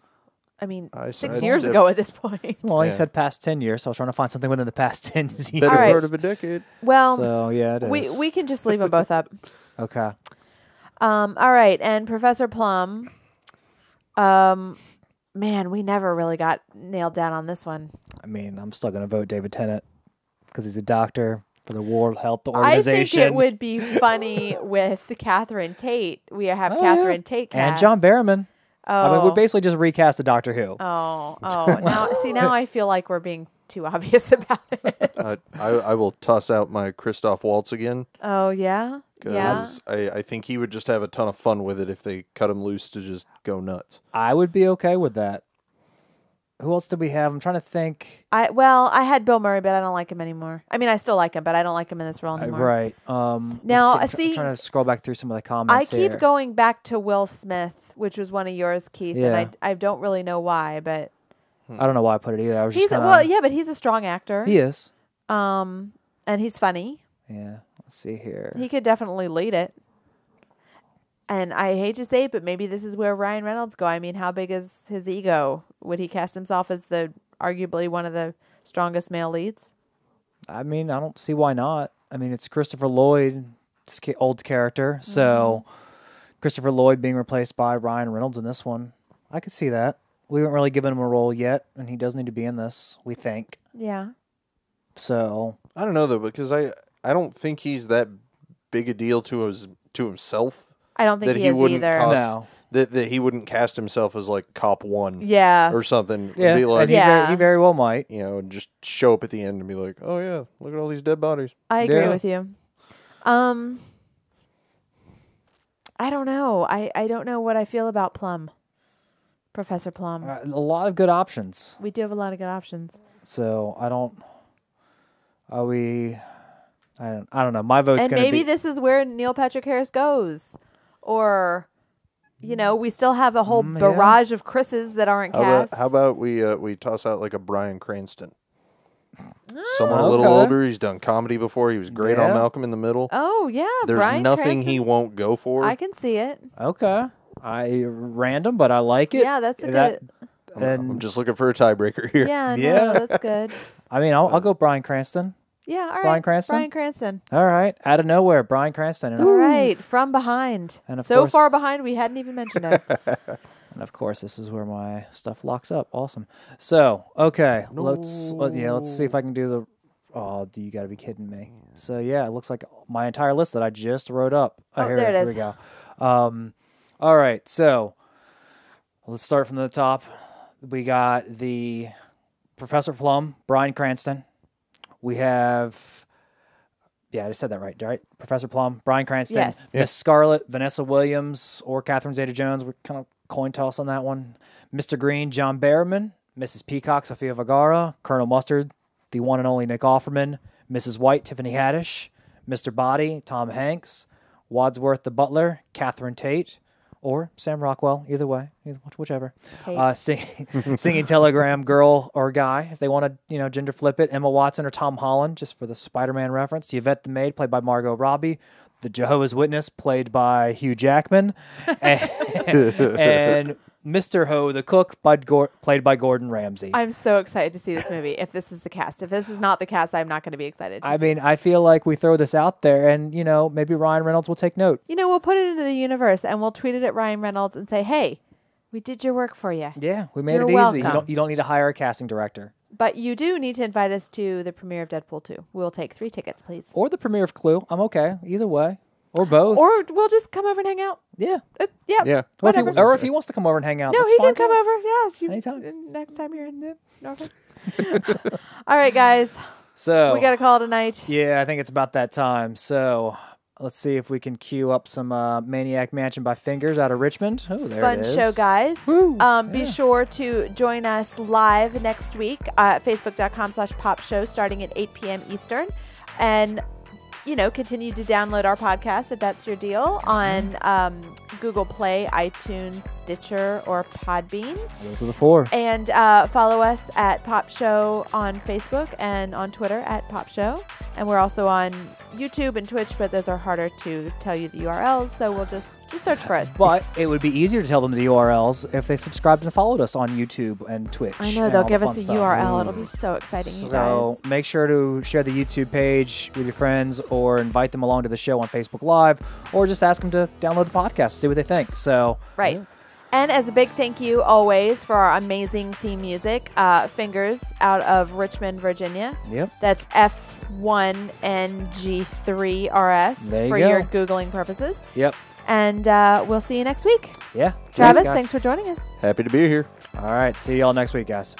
I 6 years ago at this point. Well, he Yeah. said past 10 years, so I was trying to find something within the past 10 years. Better All right. part of a decade. Well, So yeah, it is. we can just leave them both up. Okay. All right, and Professor Plum. Man, we never really got nailed down on this one. I mean, I'm still gonna vote David Tennant because he's a doctor for the World Health I Organization. think it would be funny with Catherine Tate. We have Oh, Catherine yeah. Tate and cast. John Barrowman. Oh, I mean, we basically just recast the Doctor Who. oh. Now I feel like we're being too obvious about it. I will toss out my Christoph Waltz again. Oh yeah, yeah. Because I think he would just have a ton of fun with it if they cut him loose to just go nuts. I would be okay with that. Who else did we have? I'm trying to think. I had Bill Murray, but I don't like him anymore. I mean, I still like him, but I don't like him in this role anymore. Right. Now, let's see, I'm trying to scroll back through some of the I comments keep here. going back to Will Smith, which was one of yours, Keith, Yeah. and I don't really know why, but I don't know why I put it either. I was he's just kinda, well, yeah, but he's a strong actor. He is. And he's funny. Yeah. Let's see here. He could definitely lead it. And I hate to say it, but maybe this is where Ryan Reynolds go. I mean, how big is his ego? Would he cast himself as arguably one of the strongest male leads? I mean, I don't see why not. I mean, it's Christopher Lloyd's old character, so Christopher Lloyd being replaced by Ryan Reynolds in this one, I could see that. We haven't really given him a role yet, and he does need to be in this, we think. Yeah. So I don't know though, because I don't think he's that big a deal to himself. I don't think That he he is wouldn't either. cost- no. That he wouldn't cast himself as like Cop 1 Yeah. or something. Yeah, Be like, and Yeah. he very well might. you know, just show up at the end and be like, oh yeah, look at all these dead bodies. I agree Yeah. with you. I don't know. I don't know what I feel about Plum. Professor Plum. A lot of good options. We do have a lot of good options. So I don't. Are we? I don't know. My vote's And going to maybe be. this is where Neil Patrick Harris goes. Or, we still have a whole yeah. barrage of Chris's that aren't cast. How about we toss out like a Bryan Cranston? Someone a little Okay. older. He's done comedy before. He was great on Yeah. Malcolm in the Middle. Oh, yeah. There's Bryan nothing he Cranston. won't go for. I can see it. Okay. Random, but I like it. Yeah, that's a That- good. I'm And just looking for a tiebreaker here. Yeah, Yeah. no, that's good. I mean, I'll go Bryan Cranston. Yeah, all right. Bryan Cranston? Bryan Cranston. All right, out of nowhere, Bryan Cranston. And All right, from behind. And of So course- far behind, we hadn't even mentioned him. And of course, this is where my stuff locks up. Awesome. So, okay, let's see if I can do the. Oh, you got to be kidding me. So yeah, it looks like my entire list that I just wrote up. There it is. Here we go. All right, so let's start from the top. We got the Professor Plum, Bryan Cranston. We have. Yeah, I said that right? Professor Plum, Bryan Cranston, Yes. Miss Scarlet, Vanessa Williams, or Catherine Zeta-Jones. We're kind of coin toss on that one. Mr. Green, John Barrowman. Mrs. Peacock, Sofia Vergara. Colonel Mustard, the one and only Nick Offerman. Mrs. White, Tiffany Haddish. Mr. Body, Tom Hanks. Wadsworth the Butler, Catherine Tate. Or Sam Rockwell, either way, whichever. Singing Telegram Girl or Guy, if they want to, gender flip it. Emma Watson or Tom Holland, just for the Spider-Man reference. Yvette the Maid, played by Margot Robbie. The Jehovah's Witness, played by Hugh Jackman. and Mr. Ho, the cook, played by Gordon Ramsay. I'm so excited to see this movie. If this is the cast, if this is not the cast, I'm not going to be excited. I feel like we throw this out there, and maybe Ryan Reynolds will take note. We'll put it into the universe, and we'll tweet it at Ryan Reynolds and say, "Hey, we did your work for you. Yeah, we made You're it easy. welcome. You don't need to hire a casting director, But you do need to invite us to the premiere of Deadpool 2. We'll take 3 tickets, please. or the premiere of Clue. I'm okay either way, or both. Or we'll just come over and hang out. Yeah. Yeah. Whatever. Or if he wants to come over and hang out, No, that's he fine can come too. over. Yeah, Anytime. Next time you're in Norfolk. All right, guys. So We got to call it a night. yeah, I think it's about that time. So let's see if we can queue up some Maniac Mansion by Fingers out of Richmond. Oh, there Fun it is. show, guys. Woo. Be sure to join us live next week at facebook.com/popshow starting at 8 p.m. Eastern. And continue to download our podcast if that's your deal on Google Play, iTunes, Stitcher, or Podbean. Those are the 4. And follow us at Pop Show on Facebook and on Twitter at Pop Show. And we're also on YouTube and Twitch, but those are harder to tell you the URLs. So we'll just search for us. But it would be easier to tell them the URLs if they subscribed and followed us on YouTube and Twitch. I know, and they'll all give the us fun a stuff. URL. It'll be so exciting, you guys. So make sure to share the YouTube page with your friends or invite them along to the show on Facebook Live or just ask them to download the podcast, see what they think. So Right. And as a big thank you always for our amazing theme music, Fingers out of Richmond, Virginia. Yep. That's F1NG3RS There you for go. your Googling purposes. Yep. And we'll see you next week. Yeah. Travis, guys. thanks for joining us. Happy to be here. All right. See y'all next week, guys.